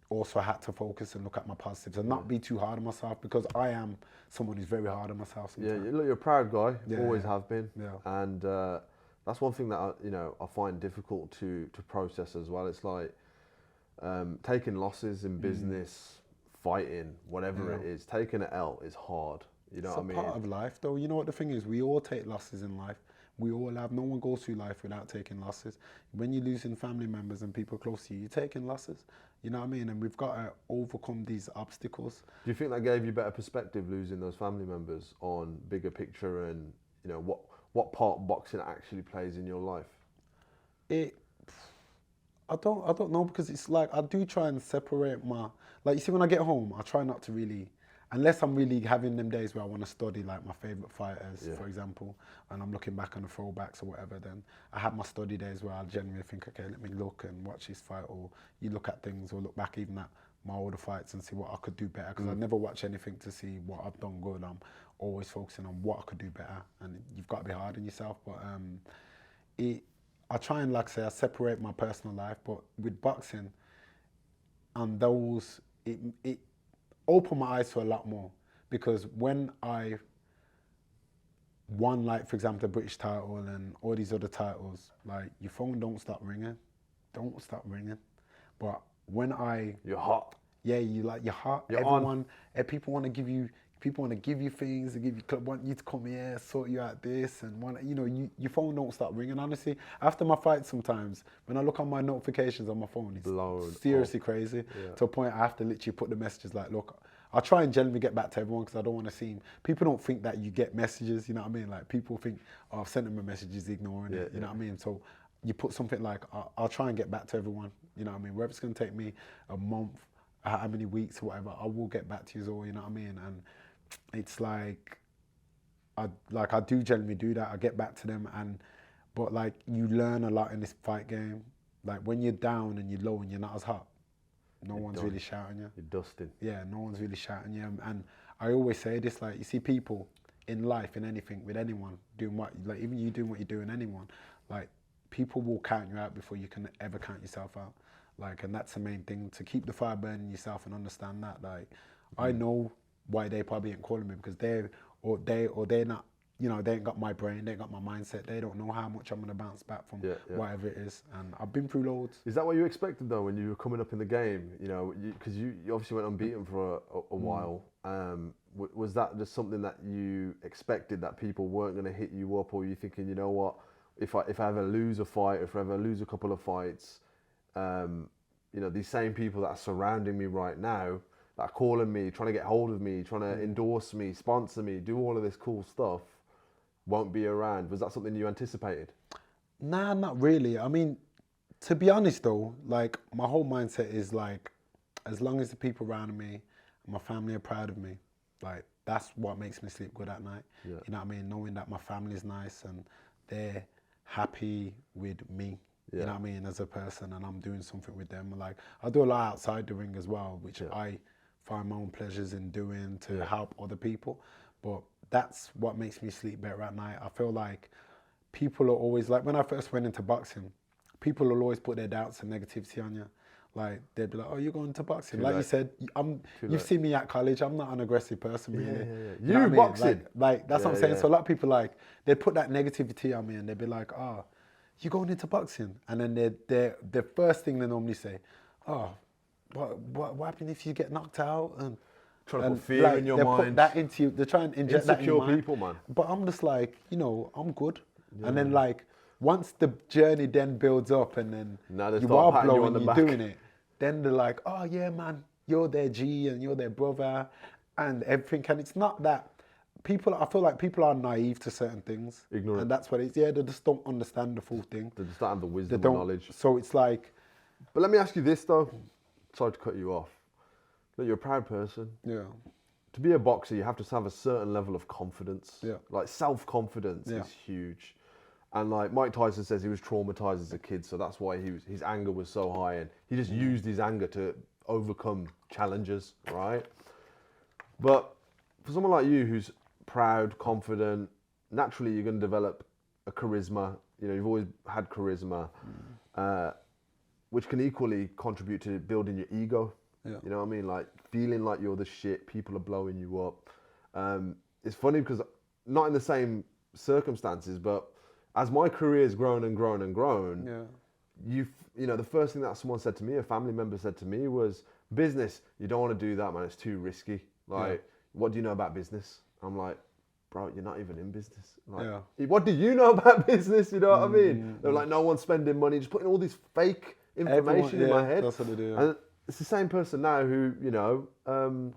Speaker 2: also had to focus and look at my positives and not be too hard on myself, because I am someone who's very hard on myself sometimes.
Speaker 1: Yeah, you're a proud guy, always have been.
Speaker 2: Yeah.
Speaker 1: And that's one thing that I find difficult to process as well. It's like taking losses in business, fighting, whatever it is, taking an L is hard. You know what I mean?
Speaker 2: It's a part of life, though. You know what the thing is? We all take losses in life. We all have. No one goes through life without taking losses. When you're losing family members and people close to you, you're taking losses. You know what I mean? And we've got to overcome these obstacles.
Speaker 1: Do you think that gave you better perspective, losing those family members, on bigger picture and, you know, what part boxing actually plays in your life?
Speaker 2: I don't know, because it's like I do try and separate like, you see, when I get home, I try not to really, unless I'm really having them days where I want to study like my favourite fighters, for example, and I'm looking back on the throwbacks or whatever, then I have my study days where I genuinely think, okay, let me look and watch this fight, or you look at things or look back even at my older fights and see what I could do better, because I never watch anything to see what I've done good. I'm always focusing on what I could do better, and you've got to be hard on yourself. But I try and, like I say, I separate my personal life, but with boxing and those, it opened my eyes to a lot more, because when I won, like, for example, the British title and all these other titles, like, your phone don't stop ringing. But when
Speaker 1: You're hot.
Speaker 2: Yeah, you're hot. Everyone, people want to give you things. They want you to come here, sort you out this, and your phone don't stop ringing. Honestly, after my fight, sometimes when I look on my notifications on my phone, it's seriously crazy. To a point I have to literally put the messages like, look, I try and generally get back to everyone, because I don't want to seem. People don't think that you get messages. You know what I mean? Like, people think, oh, I've sent them a message, he's ignoring it. You know what I mean? So you put something like, I'll try and get back to everyone. You know what I mean? Whether it's going to take me a month, how many weeks or whatever, I will get back to you all. You know what I mean? And it's like, I do generally do that. I get back to them, but like, you learn a lot in this fight game. Like, when you're down and you're low and you're not as hot, no one's really shouting you.
Speaker 1: You're dusting.
Speaker 2: Yeah, no one's really shouting you. And I always say this, like, you see people in life, in anything, with anyone, doing what, like, even you doing what you're doing, anyone, like, people will count you out before you can ever count yourself out. Like, and that's the main thing, to keep the fire burning yourself and understand that. Like, I know why they probably ain't calling me, because they're not, they ain't got my brain, they ain't got my mindset, they don't know how much I'm going to bounce back from whatever it is. And I've been through loads.
Speaker 1: Is that what you expected, though, when you were coming up in the game? Because you obviously went unbeaten for a while. Was that just something that you expected, that people weren't going to hit you up, or were you thinking, you know what, if I ever lose a fight, if I ever lose a couple of fights, these same people that are surrounding me right now, that are calling me, trying to get hold of me, trying to endorse me, sponsor me, do all of this cool stuff, won't be around? Was that something you anticipated?
Speaker 2: Nah, not really. I mean, to be honest though, like, my whole mindset is like, as long as the people around me My family are proud of me. Like, that's what makes me sleep good at night.
Speaker 1: Yeah.
Speaker 2: You know what I mean? Knowing that my family's nice and they're happy with me.
Speaker 1: Yeah.
Speaker 2: You know what I mean? As a person, and I'm doing something with them. Like, I do a lot outside the ring as well, which I find my own pleasures in doing to help other people. But that's what makes me sleep better at night. I feel like people are always, like when I first went into boxing, people will always put their doubts and negativity on you. Like, they'd be like, oh, you're going to boxing. Like you said, you've seen me at college. I'm not an aggressive person, really.
Speaker 1: Yeah.
Speaker 2: You know what I mean?
Speaker 1: Boxing.
Speaker 2: Like that's what I'm saying. So a lot of people, like, they'd put that negativity on me and they'd be like, oh, you going into boxing? And then the first thing they normally say, oh, what happened if you get knocked out? And
Speaker 1: trying to put fear in your mind.
Speaker 2: Put that into you. They try and inject that in your mind.
Speaker 1: People, man.
Speaker 2: But I'm just like, I'm good. Yeah. And then, like, once the journey then builds up and then you are blowing, you're doing it, then they're like, oh yeah, man, you're their G and you're their brother and everything. And it's not that. I feel like people are naive to certain things.
Speaker 1: Ignorant.
Speaker 2: And that's what it is. Yeah, they just don't understand the full thing.
Speaker 1: They just don't have the wisdom and knowledge.
Speaker 2: So it's like...
Speaker 1: But let me ask you this, though. Sorry to cut you off. But you're a proud person.
Speaker 2: Yeah.
Speaker 1: To be a boxer, you have to have a certain level of confidence.
Speaker 2: Yeah.
Speaker 1: Like, self-confidence is huge. And like Mike Tyson says, he was traumatized as a kid, so that's why his anger was so high, and he just used his anger to overcome challenges, right? But for someone like you, who's proud, confident, naturally you're going to develop a charisma. You know, you've always had charisma, which can equally contribute to building your ego. Yeah. You know what I mean? Like, feeling like you're the shit, people are blowing you up. It's funny because not in the same circumstances, but as my career's grown and grown and grown, you know, the first thing that someone said to me, a family member said to me, was, business, you don't want to do that, man, it's too risky. Like, what do you know about business? I'm like, bro, you're not even in business. Like, what do you know about business? You know what I mean? They're like, no one's spending money, just putting all this fake information in my head.
Speaker 2: That's what they do.
Speaker 1: And it's the same person now who, you know,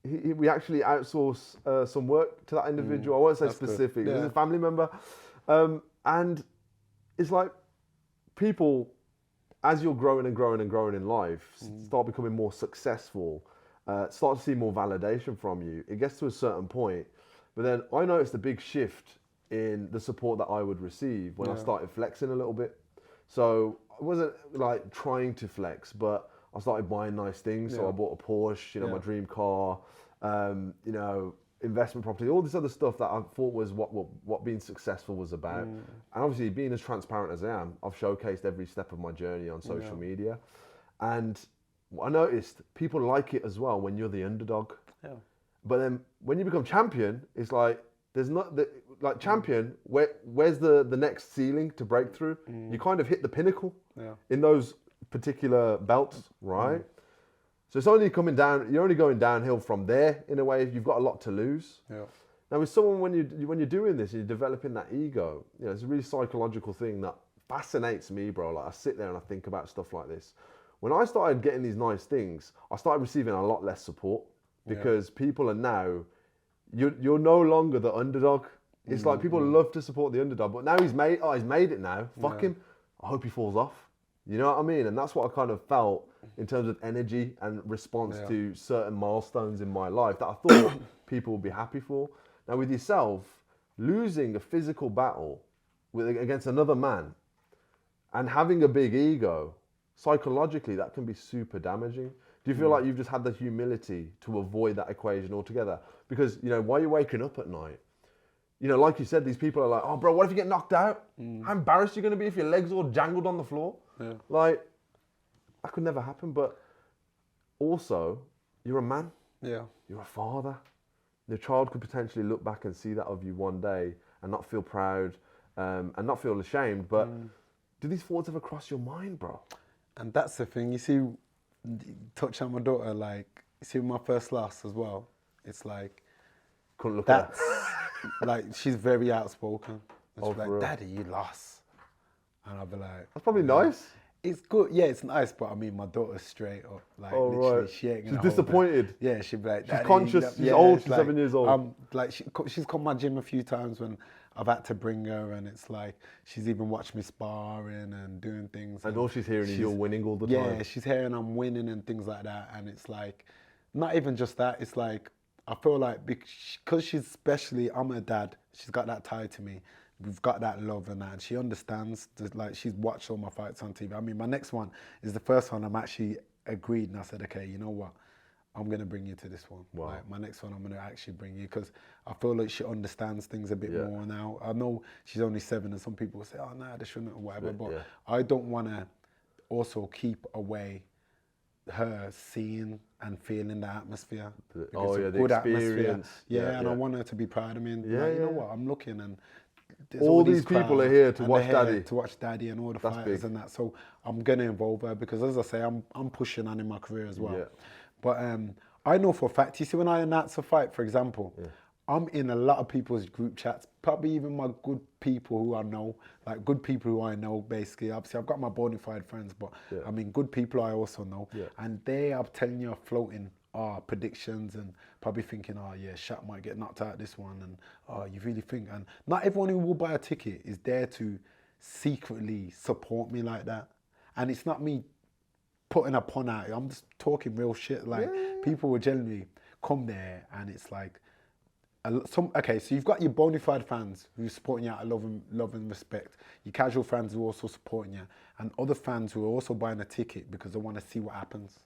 Speaker 1: we actually outsource some work to that individual. I won't say specific. It was a family member. And it's like, people, as you're growing and growing and growing in life, start becoming more successful, start to see more validation from you. It gets to a certain point. But then I noticed a big shift in the support that I would receive when I started flexing a little bit. So I wasn't like trying to flex, but I started buying nice things. So I bought a Porsche, you know, my dream car, you know, investment property, all this other stuff that I thought was what being successful was about. And obviously, being as transparent as I am, I've showcased every step of my journey on social media. And I noticed people like it as well when you're the underdog. Yeah. But then when you become champion, it's like, there's not like champion, where's the next ceiling to break through? You kind of hit the pinnacle in those particular belts, right? So it's only coming down. You're only going downhill from there in a way. You've got a lot to lose. Yeah. Now, with someone when you're doing this, you're developing that ego. You know, it's a really psychological thing that fascinates me, bro. Like, I sit there and I think about stuff like this. When I started getting these nice things, I started receiving a lot less support because people are now. You're no longer the underdog. It's like people love to support the underdog, but now he's made it now. Fuck him. I hope he falls off. You know what I mean? And that's what I kind of felt in terms of energy and response to certain milestones in my life that I thought people would be happy for. Now, with yourself, losing a physical battle against another man and having a big ego, psychologically, that can be super damaging. Do you feel like you've just had the humility to avoid that equation altogether? Because, you know, while you're waking up at night, you know, like you said, these people are like, oh, bro, what if you get knocked out? How embarrassed are you going to be if your legs all jangled on the floor? Yeah. Like, that could never happen. But also, you're a man. Yeah. You're a father. Your child could potentially look back and see that of you one day and not feel proud and not feel ashamed. But do these thoughts ever cross your mind, bro?
Speaker 2: And that's the thing. You see, touch on my daughter, like, you see my first loss as well. It's like,
Speaker 1: couldn't look at her.
Speaker 2: Like, she's very outspoken. And she's like, Daddy, you lost. And I'll be like,
Speaker 1: that's probably nice.
Speaker 2: It's good, yeah, it's nice, but I mean, my daughter's straight up. Like, literally, she ain't gonna.
Speaker 1: She's disappointed.
Speaker 2: Yeah, she'd be like,
Speaker 1: she's conscious. She's old. She's like, 7 years old.
Speaker 2: Like, she's come to my gym a few times when I've had to bring her, and it's like she's even watched me sparring and doing things.
Speaker 1: And all she's hearing is you're winning all the time.
Speaker 2: Yeah, she's hearing I'm winning and things like that, and it's like, not even just that. It's like, I feel like because she's especially, I'm her dad, she's got that tie to me. We've got that love and that, and she understands. Like, she's watched all my fights on TV. I mean, my next one is the first one I'm actually agreed, and I said, okay, you know what? I'm going to bring you to this one.
Speaker 1: Wow.
Speaker 2: Like, my next one, I'm going to actually bring you, because I feel like she understands things a bit more now. I know she's only 7, and some people say, oh, no, they shouldn't, or whatever. But I don't want to also keep away her seeing and feeling the atmosphere.
Speaker 1: The
Speaker 2: good
Speaker 1: experience.
Speaker 2: atmosphere. And I want her to be proud of me. And like, you know what? I'm looking, and
Speaker 1: all these people are here to watch Daddy.
Speaker 2: To watch Daddy and all the fighters and that. So I'm going to involve her, because, as I say, I'm pushing on in my career as well. Yeah. But I know for a fact, you see, when I announce a fight, for example, I'm in a lot of people's group chats, probably even my good people who I know, like good people who I know, basically. Obviously, I've got my bona fide friends, but I mean, good people I also know. And they are telling you, floating predictions, and probably thinking, oh yeah, Shaq might get knocked out this one, and oh, you really think? And not everyone who will buy a ticket is there to secretly support me like that. And it's not me putting a pun out. I'm just talking real shit. Like, people will generally come there, and it's like, okay, so you've got your bona fide fans who are supporting you out of love and respect. Your casual fans who are also supporting you, and other fans who are also buying a ticket because they want to see what happens.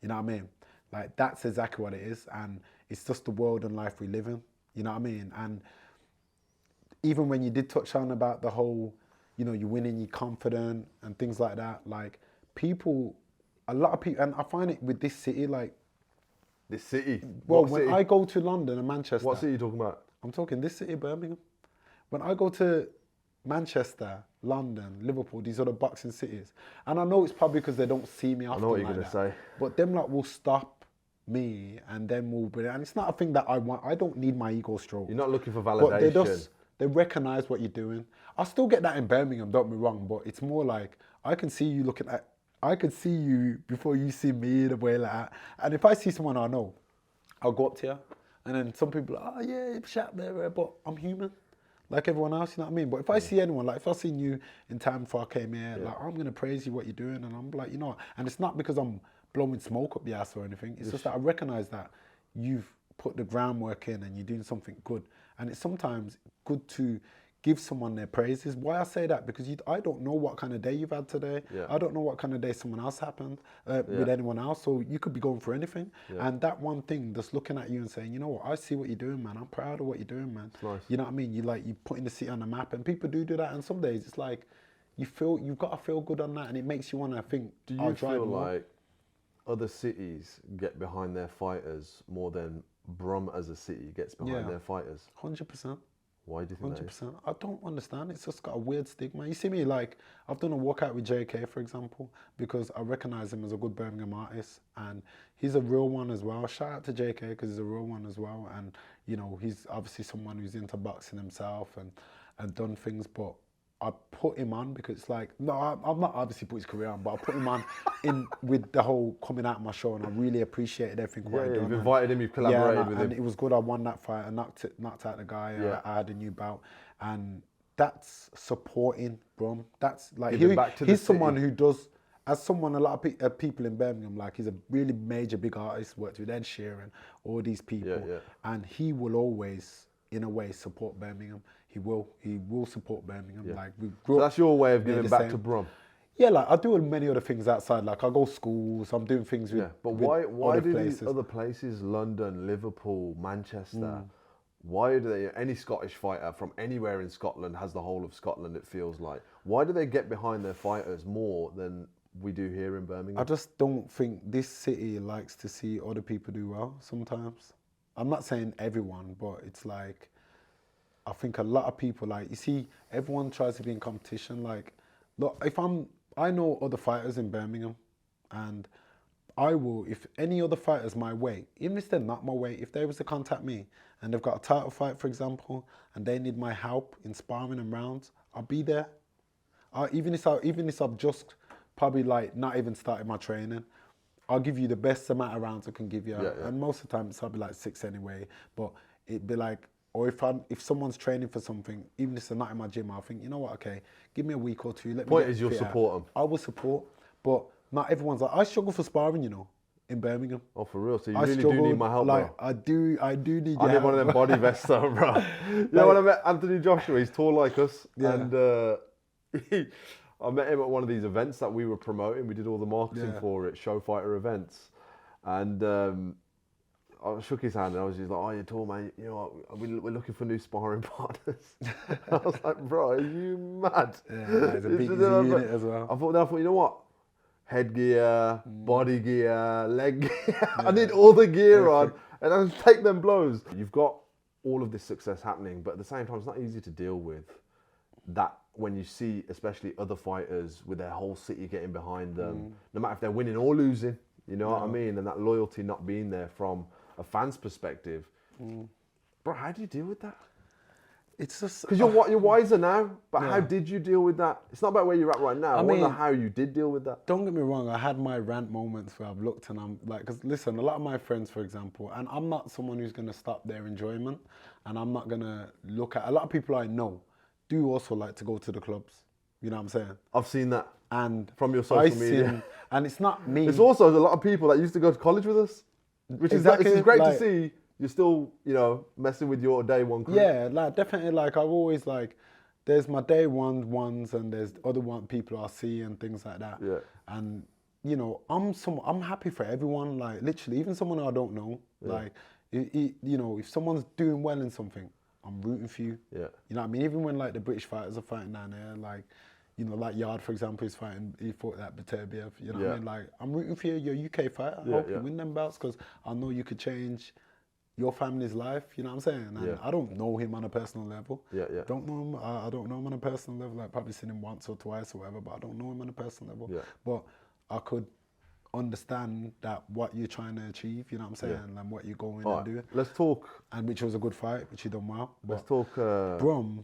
Speaker 2: You know what I mean? Like, that's exactly what it is, and it's just the world and life we live in. You know what I mean? And even when you did touch on about the whole, you know, you're winning, you're confident, and things like that, like, people, a lot of people, and I find it with this city, like...
Speaker 1: This city?
Speaker 2: Well, when I go to London and Manchester...
Speaker 1: What city are you talking about?
Speaker 2: I'm talking this city, Birmingham. When I go to Manchester, London, Liverpool, these other boxing cities, and I know it's probably because they don't see me often.
Speaker 1: I know what you're going to say.
Speaker 2: But them lot will stop me, and then will... And it's not a thing that I want. I don't need my ego stroked.
Speaker 1: You're not looking for validation.
Speaker 2: But they recognise what you're doing. I still get that in Birmingham, don't be wrong, but it's more like, I can see you looking at... I could see you before you see me in a way like that. And if I see someone I know, I'll go up to you. And then some people are, oh yeah, Shaq there, but I'm human. Like everyone else, you know what I mean? But if I see anyone, like if I seen you in time before I came here, like, I'm going to praise you what you're doing. And I'm like, you know, and it's not because I'm blowing smoke up the ass or anything. It's just that I recognise that you've put the groundwork in and you're doing something good. And it's sometimes good to give someone their praises. Why I say that? Because I don't know what kind of day you've had today. I don't know what kind of day someone else happened with anyone else. So you could be going for anything. And that one thing, just looking at you and saying, you know what, I see what you're doing, man. I'm proud of what you're doing, man.
Speaker 1: Nice.
Speaker 2: You know what I mean? You're putting the city on the map, and people do that. And some days it's like, you've got to feel good on that, and it makes you want to think,
Speaker 1: do you feel like other cities get behind their fighters more than Brum as a city gets behind their fighters?
Speaker 2: 100%.
Speaker 1: Why do you think
Speaker 2: 100%. I don't understand. It's just got a weird stigma. You see me, like, I've done a walkout with JK, for example, because I recognise him as a good Birmingham artist, and he's a real one as well. Shout out to JK, because he's a real one as well, and, you know, he's obviously someone who's into boxing himself and done things, but I put him on because it's like, no, I'm not obviously put his career on, but I put him on in with the whole coming out of my show, and I really appreciated everything.
Speaker 1: You've invited him, you've collaborated with him.
Speaker 2: And it was good. I won that fight. I knocked out the guy. I had a new bout, and that's supporting Brum. That's like, he's someone who does, as someone, a lot of people in Birmingham, like, he's a really major big artist, worked with Ed Sheeran, all these people, and he will always, in a way, support Birmingham. He will support Birmingham. Like,
Speaker 1: so that's your way of giving back to Brum.
Speaker 2: Yeah, like, I do many other things outside. Like, I go schools. I'm doing things with.
Speaker 1: But why do these other places, London, Liverpool, Manchester, why do they? Any Scottish fighter from anywhere in Scotland has the whole of Scotland. It feels like. Why do they get behind their fighters more than we do here in Birmingham?
Speaker 2: I just don't think this city likes to see other people do well. Sometimes, I'm not saying everyone, but it's like, I think a lot of people, like, you see, everyone tries to be in competition. Like, look, I know other fighters in Birmingham, and I will, if any other fighters my weight, even if they're not my weight, if they was to contact me and they've got a title fight, for example, and they need my help in sparring and rounds, I'll be there. Even if I've just probably, like, not even started my training, I'll give you the best amount of rounds I can give you. And most of the time it's probably like 6 anyway, but it'd be like, or if someone's training for something, even if they're not in my gym, I'll think, you know what, okay, give me a week or two.
Speaker 1: Point is, you'll support them.
Speaker 2: I will support, but not everyone's like, I struggle for sparring, you know. in Birmingham.
Speaker 1: Oh, for real? So you
Speaker 2: I
Speaker 1: really do
Speaker 2: struggled,
Speaker 1: need my help,
Speaker 2: like,
Speaker 1: bro.
Speaker 2: I do need your
Speaker 1: I need
Speaker 2: help.
Speaker 1: one of them body vests, though, bro. You know when I met Anthony Joshua? He's tall like us, and I met him at one of these events that we were promoting. We did all the marketing for it, show fighter events, and I shook his hand and I was just like, "Oh, you're tall, man. You know what? We're looking for new sparring partners." I was like, "Bro, are you mad?"
Speaker 2: Yeah, it's a big unit as well.
Speaker 1: I thought, you know what? Headgear, body gear, leg gear. I need all the gear on, and I just take them blows. You've got all of this success happening, but at the same time, it's not easy to deal with that when you see, especially other fighters with their whole city getting behind them, no matter if they're winning or losing. You know what I mean? And that loyalty not being there from a fan's perspective. Bro, how do you deal with that?
Speaker 2: It's just
Speaker 1: because you're wiser now. But how did you deal with that? It's not about where you're at right now. I wonder how you did deal with that.
Speaker 2: Don't get me wrong. I had my rant moments where I've looked and I'm like, because listen, a lot of my friends, for example, and I'm not someone who's going to stop their enjoyment, and I'm not going to look at a lot of people I know do also like to go to the clubs. You know what I'm saying?
Speaker 1: I've seen that.
Speaker 2: And
Speaker 1: from your social media.
Speaker 2: And it's not me.
Speaker 1: There's also a lot of people that used to go to college with us, which is great to see. You're still, messing with your day one crew.
Speaker 2: Yeah, like definitely. Like I've always there's my day ones, and there's other people I see and things like that.
Speaker 1: Yeah.
Speaker 2: And I'm happy for everyone. Like literally, even someone I don't know. Yeah. Like, if someone's doing well in something, I'm rooting for you.
Speaker 1: Yeah.
Speaker 2: You know what I mean? Even when like the British fighters are fighting down there, like. Like Yard, for example, he fought that Beterbiev, you know what I mean? Like, I'm rooting for you, you're a UK fighter. I hope you win them belts, because I know you could change your family's life, you know what I'm saying? And I don't know him on a personal level. Don't know him, I don't know him on a personal level, like probably seen him once or twice or whatever, but I don't know him on a personal level. But I could understand that what you're trying to achieve, you know what I'm saying? And what you're going and doing.
Speaker 1: Let's talk.
Speaker 2: And which was a good fight, which he done well.
Speaker 1: Let's talk.
Speaker 2: Brum,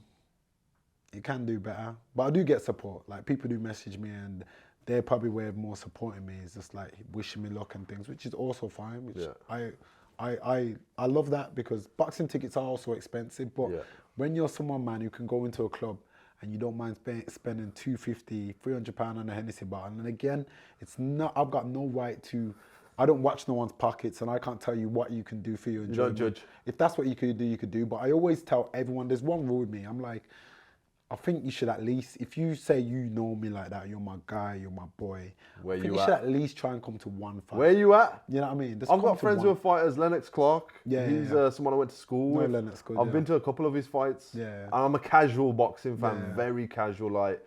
Speaker 2: you can do better, but I do get support. Like people do message me, and their probably way of more supporting me is just like wishing me luck and things, which is also fine. Which I love that, because boxing tickets are also expensive. But when you're someone, man, who can go into a club and you don't mind spending £250, £300 on a Hennessy bottle, and again, it's not. I've got no right to. I don't watch no one's pockets, and I can't tell you what you can do for your enjoyment.
Speaker 1: You don't judge.
Speaker 2: If that's what you could do, you could do. But I always tell everyone, there's one rule with me. I'm like, I think you should at least, if you say you know me like that, you're my guy, you're my boy, I think you should at least try and come to one fight.
Speaker 1: Where you at?
Speaker 2: You know what I mean?
Speaker 1: I've got friends who are fighters. Lennox Clark. He's someone I went to school with.
Speaker 2: Lennox, good,
Speaker 1: I've been to a couple of his fights.
Speaker 2: Yeah.
Speaker 1: I'm a casual boxing fan, very casual. Like,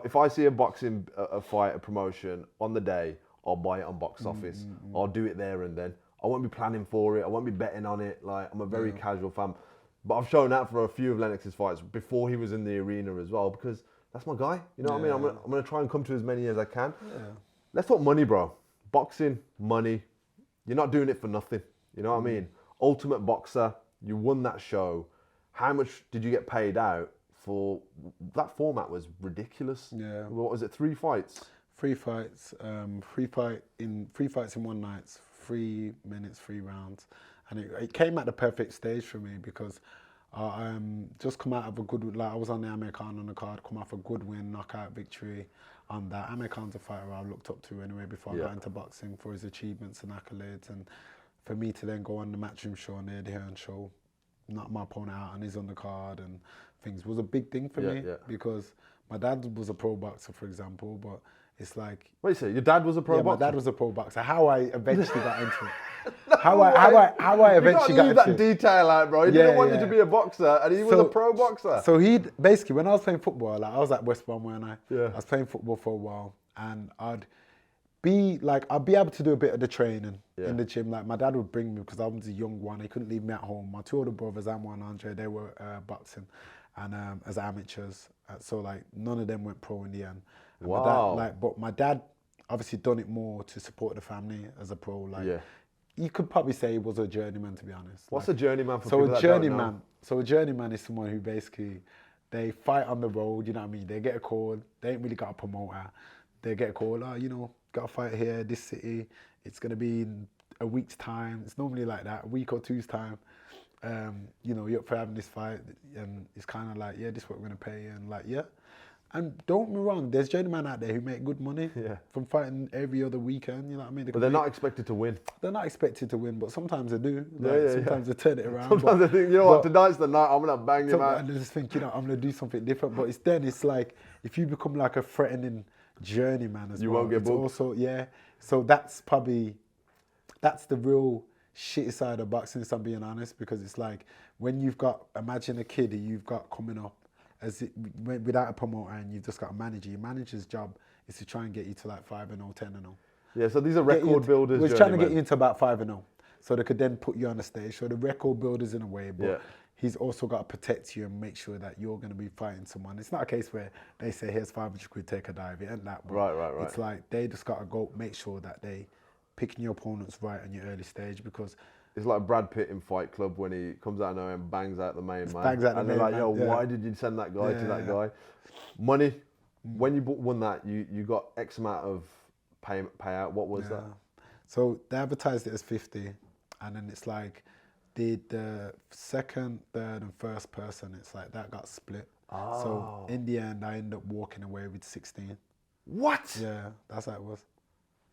Speaker 1: if I see a boxing a fight, a promotion on the day, I'll buy it on box office. I'll do it there and then. I won't be planning for it. I won't be betting on it. Like, I'm a very casual fan. But I've shown that for a few of Lennox's fights before he was in the arena as well, because that's my guy. You know what I mean? I'm gonna try and come to as many as I can. Let's talk money, bro. Boxing, money. You're not doing it for nothing. You know what I mean? Ultimate Boxer. You won that show. How much did you get paid out for that? Format was ridiculous.
Speaker 2: Yeah.
Speaker 1: What was it? 3 fights.
Speaker 2: 3 fights. 3 fights in one night. 3 minutes, 3 rounds. And it came at the perfect stage for me, because I just come out of a good, I was on the Amir Khan on the card, come off a good win, knockout victory on that. Amir Khan's a fighter I looked up to anyway before I got into boxing, for his achievements and accolades. And for me to then go on the Matchroom show and the Eddie Hearn show, knock my opponent out and he's on the card and things, was a big thing for me, because my dad was a pro boxer, for example, but it's like...
Speaker 1: Wait, so your dad was a pro boxer?
Speaker 2: Yeah, my dad was a pro boxer. How I eventually got into it. How I eventually got into it.
Speaker 1: You got to leave that detail out, bro. He didn't want you to be a boxer, and he was a pro boxer.
Speaker 2: So basically, when I was playing football, like I was at West Brom, I was playing football for a while, and I'd be able to do a bit of the training in the gym. Like my dad would bring me, because I was a young one. He couldn't leave me at home. My 2 older brothers, Amwar and Andre, they were boxing, and as amateurs. So like none of them went pro in the end. And
Speaker 1: Wow.
Speaker 2: But my dad obviously done it more to support the family as a pro. You could probably say he was a journeyman, to be honest.
Speaker 1: What's a journeyman for people that don't know?
Speaker 2: So a journeyman is someone who basically, they fight on the road, you know what I mean? They get a call, they ain't really got a promoter. They get a call, got a fight here, this city, it's going to be in a week's time. It's normally like that, a week or 2's time. You're up for having this fight, and it's kind of like, this is what we're going to pay you, and like, And don't get me wrong, there's journeyman out there who make good money from fighting every other weekend. You know what I mean?
Speaker 1: But they're not expected to win.
Speaker 2: They're not expected to win, but sometimes they do. Like, sometimes they turn it around.
Speaker 1: Sometimes they think, you know what, tonight's the night, I'm going to bang him out.
Speaker 2: And they just think, you know, I'm going to do something different. But it's like, if you become like a threatening journeyman as well.
Speaker 1: You won't get booked.
Speaker 2: Also, so that's the real shitty side of boxing, if I'm being honest, because it's like, when you've got, imagine a kid who you've got coming up, without a promoter, and you've just got a manager. Your manager's job is to try and get you to like 5-0, 10-0.
Speaker 1: Yeah, so these are record builders.
Speaker 2: We're trying to get you into about 5-0, so they could then put you on the stage. So the record builders in a way, but he's also got to protect you and make sure that you're going to be fighting someone. It's not a case where they say, here's 500 quid, take a dive. It ain't that.
Speaker 1: Right.
Speaker 2: It's like they just got to go make sure that they picking your opponents right on your early stage, because
Speaker 1: it's like Brad Pitt in Fight Club when he comes out of nowhere and bangs out the main man.
Speaker 2: And
Speaker 1: they're like, yo, why did you send that guy to that guy? Money, when you won that, you got X amount of payout. What was that?
Speaker 2: So they advertised it as 50, and then it's like the second, third, and first person, it's like that got split. Oh. So in the end, I ended up walking away with 16.
Speaker 1: What?
Speaker 2: Yeah, that's how it was.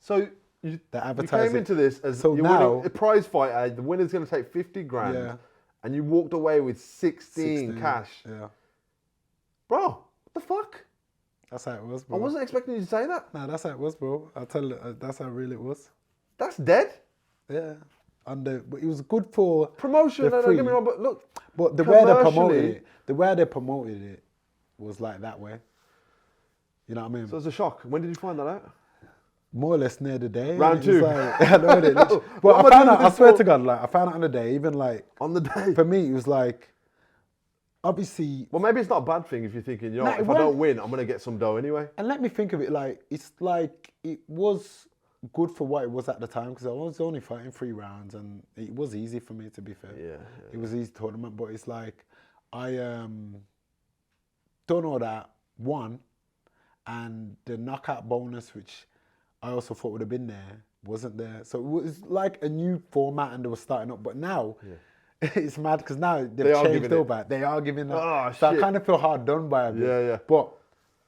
Speaker 1: So you came into this as you're winning a prize fight. The winner's going to take 50 grand, and you walked away with 16 cash.
Speaker 2: Yeah.
Speaker 1: Bro, what the fuck?
Speaker 2: That's how it was, bro.
Speaker 1: I wasn't expecting you to say that.
Speaker 2: No, that's how it was, bro. I'll tell you, that's how real it was.
Speaker 1: That's dead?
Speaker 2: Yeah. But it was good for
Speaker 1: promotion, don't get me wrong, but look.
Speaker 2: But the way they promoted it was like that way. You know what I mean?
Speaker 1: So it was a shock. When did you find that out?
Speaker 2: More or less near the day.
Speaker 1: Round 2.
Speaker 2: Like, I know it. But I found out, I swear to God, like, I found out on the day, even like...
Speaker 1: On the day?
Speaker 2: For me, it was like, obviously...
Speaker 1: Well, maybe it's not a bad thing if you're thinking, you know, if I don't win, I'm going to get some dough anyway.
Speaker 2: And let me think of it like, it's like, it was good for what it was at the time, because I was only fighting 3 rounds, and it was easy for me, to be fair.
Speaker 1: Yeah.
Speaker 2: It was easy tournament, but it's like, I done all that, won, and the knockout bonus, which I also thought would have been there, wasn't there. So it was like a new format, and they were starting up. But now, it's mad, because now they've changed over. They are giving that.
Speaker 1: Oh,
Speaker 2: so I kind of feel hard done by a bit.
Speaker 1: Yeah.
Speaker 2: But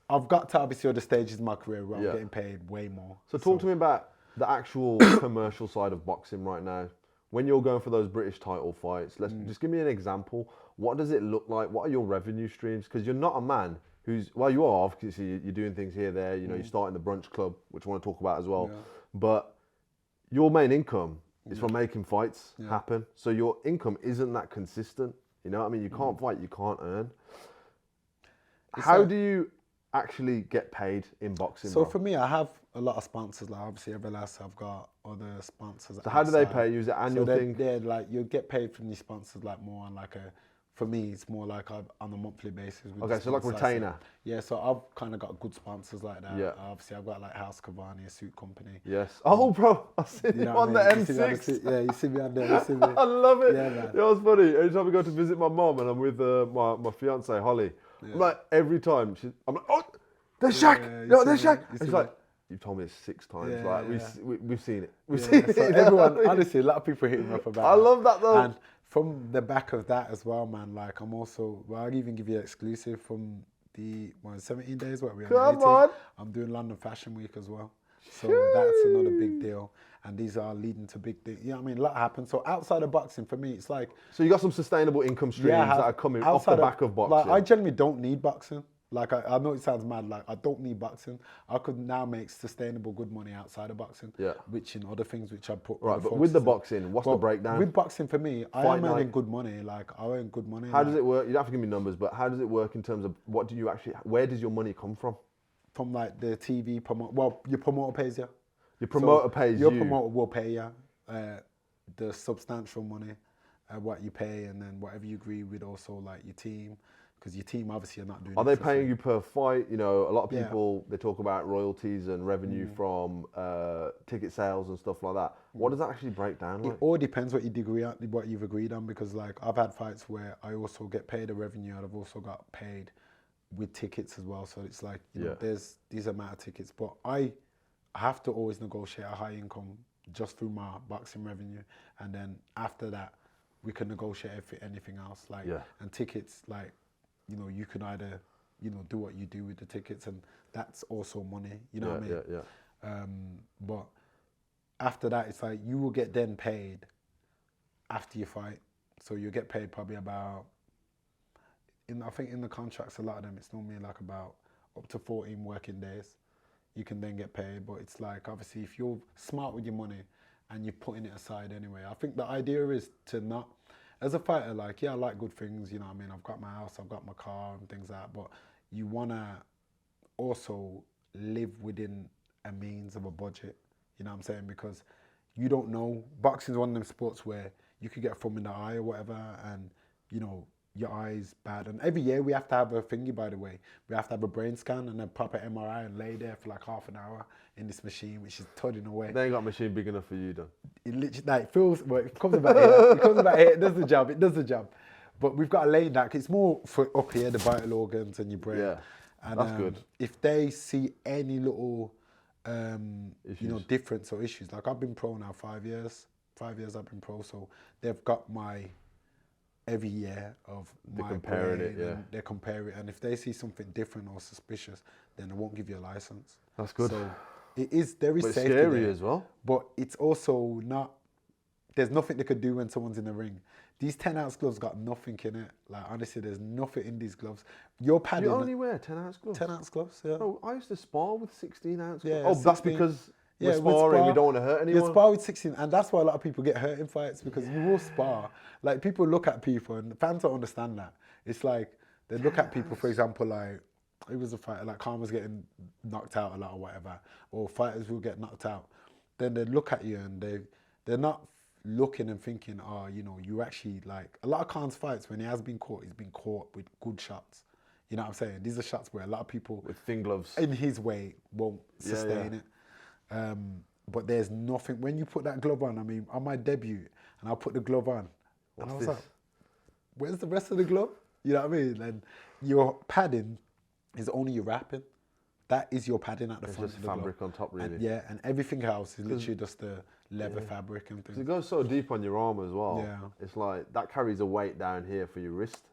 Speaker 2: I've got to obviously other stages of my career where I'm getting paid way more.
Speaker 1: So talk to me about the actual commercial side of boxing right now. When you're going for those British title fights, just give me an example. What does it look like? What are your revenue streams? Because you're not a man who's, well, you are, obviously, you're doing things here, there, you know, you're starting the brunch club, which I want to talk about as well. Yeah. But your main income is from making fights happen. So your income isn't that consistent. You know what I mean? You can't fight, you can't earn. How do you actually get paid in boxing?
Speaker 2: So for me, I have a lot of sponsors. Like obviously, Everlast, I've got other sponsors.
Speaker 1: So how do they pay you? Is it annual thing?
Speaker 2: Yeah, like you get paid from these sponsors like more on like a. For me, it's more like on a monthly basis.
Speaker 1: Okay, so like retainer.
Speaker 2: Yeah, so I've kind of got good sponsors like that.
Speaker 1: Yeah.
Speaker 2: Obviously, I've got like House Cavani, a suit company.
Speaker 1: Yes. Oh, bro, I see you on the M6.
Speaker 2: Yeah, you see me on there. You see me.
Speaker 1: I love it.
Speaker 2: Yeah, man.
Speaker 1: You know what's funny? Every time we go to visit my mom and I'm with my fiance Holly, I'm like every time I'm like, oh, there's Shaq. No, there's Shaq. And she's like, you've told me it 6 times.
Speaker 2: Yeah,
Speaker 1: like we've seen it. We've seen it.
Speaker 2: So everyone, honestly, a lot of people hitting me up about.
Speaker 1: I love that though.
Speaker 2: And from the back of that as well, man, like I'm also, well, I'll even give you an exclusive from the 17 days, what we're on. I'm doing London Fashion Week as well. So that's another big deal. And these are leading to big things. You know what I mean? A lot happens. So outside of boxing, for me, it's like...
Speaker 1: So you got some sustainable income streams that are coming off the back of boxing.
Speaker 2: Like, I generally don't need boxing. Like, I know it sounds mad, like, I don't need boxing. I could now make sustainable good money outside of boxing, which in other things which I put...
Speaker 1: Right, but with the boxing, what's the breakdown?
Speaker 2: With boxing, for me, I am earning good money. Like, I earn good money.
Speaker 1: How does it work? You don't have to give me numbers, but how does it work in terms of what do you actually... Where does your money come from?
Speaker 2: From, like, the TV promoter... Well, your promoter pays you.
Speaker 1: Your promoter pays you?
Speaker 2: Your promoter will pay you the substantial money, what you pay, and then whatever you agree with also, like, your team. Because your team obviously are not doing.
Speaker 1: Are they paying you per fight? You know, a lot of people they talk about royalties and revenue from ticket sales and stuff like that. What does that actually break down like?
Speaker 2: It all depends what you've agreed on. Because like I've had fights where I also get paid a revenue, and I've also got paid with tickets as well. So it's like you know, there's these amount of tickets, but I have to always negotiate a high income just through my boxing revenue, and then after that we can negotiate anything else. Like and tickets like. You know, you can either do what you do with the tickets, and that's also money. You know what I mean?
Speaker 1: Yeah.
Speaker 2: But after that, it's like you will get then paid after you fight. So you'll get paid probably about, I think in the contracts, a lot of them, it's normally like about up to 14 working days. You can then get paid, but it's like, obviously, if you're smart with your money and you're putting it aside anyway, I think the idea is to not, as a fighter, like, yeah, I like good things, you know what I mean? I've got my house, I've got my car and things like that, but you want to also live within a means of a budget, you know what I'm saying? Because you don't know, boxing is one of them sports where you could get a thumb in the eye or whatever, and, your eye's bad. And every year we have to have a thingy, by the way. We have to have a brain scan and a proper MRI and lay there for like half an hour in this machine, which is tudding away.
Speaker 1: They ain't got a machine big enough for you, though.
Speaker 2: It literally, like, feels, well, it comes about here. It comes about here. It does the job. But we've got to lay that. It's more for up here, the vital organs and your brain.
Speaker 1: Yeah,
Speaker 2: and,
Speaker 1: that's good.
Speaker 2: If they see any little, difference or issues, like I've been pro now 5 years. 5 years I've been pro, so they've got my every year of
Speaker 1: they're
Speaker 2: my
Speaker 1: comparing
Speaker 2: brain,
Speaker 1: it, yeah.
Speaker 2: and they compare it, and if they see something different or suspicious, then they won't give you a license.
Speaker 1: That's good.
Speaker 2: So there is
Speaker 1: but it's
Speaker 2: safety
Speaker 1: scary
Speaker 2: there,
Speaker 1: as well.
Speaker 2: but it's also not. There's nothing they could do when someone's in the ring. These 10-ounce gloves got nothing in it. Like, honestly, there's nothing in these gloves. Your padding.
Speaker 1: You only wear 10-ounce gloves?
Speaker 2: 10-ounce gloves, yeah.
Speaker 1: Oh, I used to spar with 16-ounce gloves.
Speaker 2: Yeah,
Speaker 1: oh, that's
Speaker 2: 16.
Speaker 1: because
Speaker 2: Yeah,
Speaker 1: we're sparring, we don't want to hurt anyone.
Speaker 2: You spar with 16, and that's why a lot of people get hurt in fights, because you will spar. Like, people look at people, and fans don't understand that. It's like, they look at people, for example, like, it was a fighter, like Kharma's getting knocked out a lot or whatever, or fighters will get knocked out. Then they look at you, and they're not looking and thinking, you actually, like, a lot of Khan's fights, when he has been caught, he's been caught with good shots. You know what I'm saying? These are shots where a lot of people,
Speaker 1: with thin gloves,
Speaker 2: in his weight, won't sustain it. But there's nothing, when you put that glove on, I mean, on my debut, and I put the glove on, and I was like, where's the rest of the glove? You know what I mean? And your padding is only your wrapping. That is your padding at the front
Speaker 1: just
Speaker 2: of the
Speaker 1: fabric
Speaker 2: glove.
Speaker 1: on top, really.
Speaker 2: And, and everything else is literally just the leather fabric and things.
Speaker 1: It goes so deep on your arm as well.
Speaker 2: Yeah.
Speaker 1: It's like, that carries a weight down here for your wrist.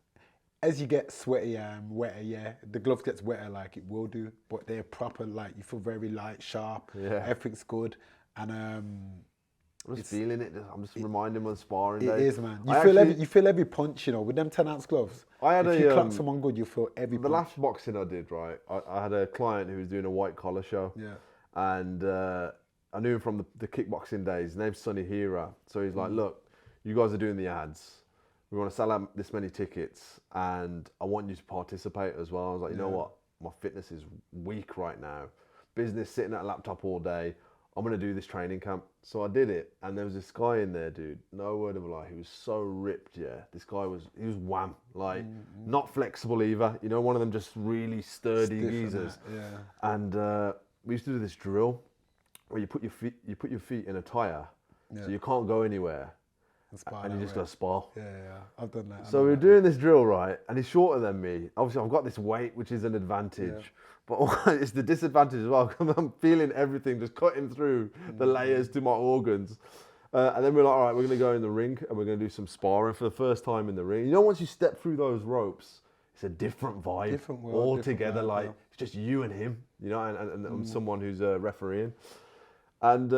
Speaker 2: As you get sweatier and wetter, the gloves gets wetter like it will do, but they're proper, like, you feel very light, sharp, everything's good. And
Speaker 1: I'm just feeling it. I'm just reminding him on sparring
Speaker 2: it
Speaker 1: day.
Speaker 2: Is, man. You feel every punch, with them 10-ounce gloves. If you clock someone good, you feel every punch.
Speaker 1: The last boxing I did, right, I had a client who was doing a white collar show.
Speaker 2: Yeah.
Speaker 1: And I knew him from the kickboxing days. His name's Sonny Hira. So he's like, look, you guys are doing the ads. We want to sell out this many tickets, and I want you to participate as well. I was like, you know what? My fitness is weak right now. Business, sitting at a laptop all day. I'm going to do this training camp. So I did it, and there was this guy in there, dude. No word of a lie. He was so ripped, yeah. This guy was wham. Like, not flexible either. One of them just really sturdy geezers.
Speaker 2: Yeah.
Speaker 1: And we used to do this drill where you put your feet in a tire, so you can't go anywhere. And you just got to spar.
Speaker 2: Yeah, I've done that.
Speaker 1: So we were doing this drill, right? And he's shorter than me. Obviously, I've got this weight, which is an advantage. But it's the disadvantage as well. I'm feeling everything just cutting through the layers to my organs. And then we're like, all right, we're going to go in the ring and we're going to do some sparring for the first time in the ring. Once you step through those ropes, it's a different vibe.
Speaker 2: Different world,
Speaker 1: altogether.
Speaker 2: different vibe,
Speaker 1: It's just you and him, and someone who's refereeing. And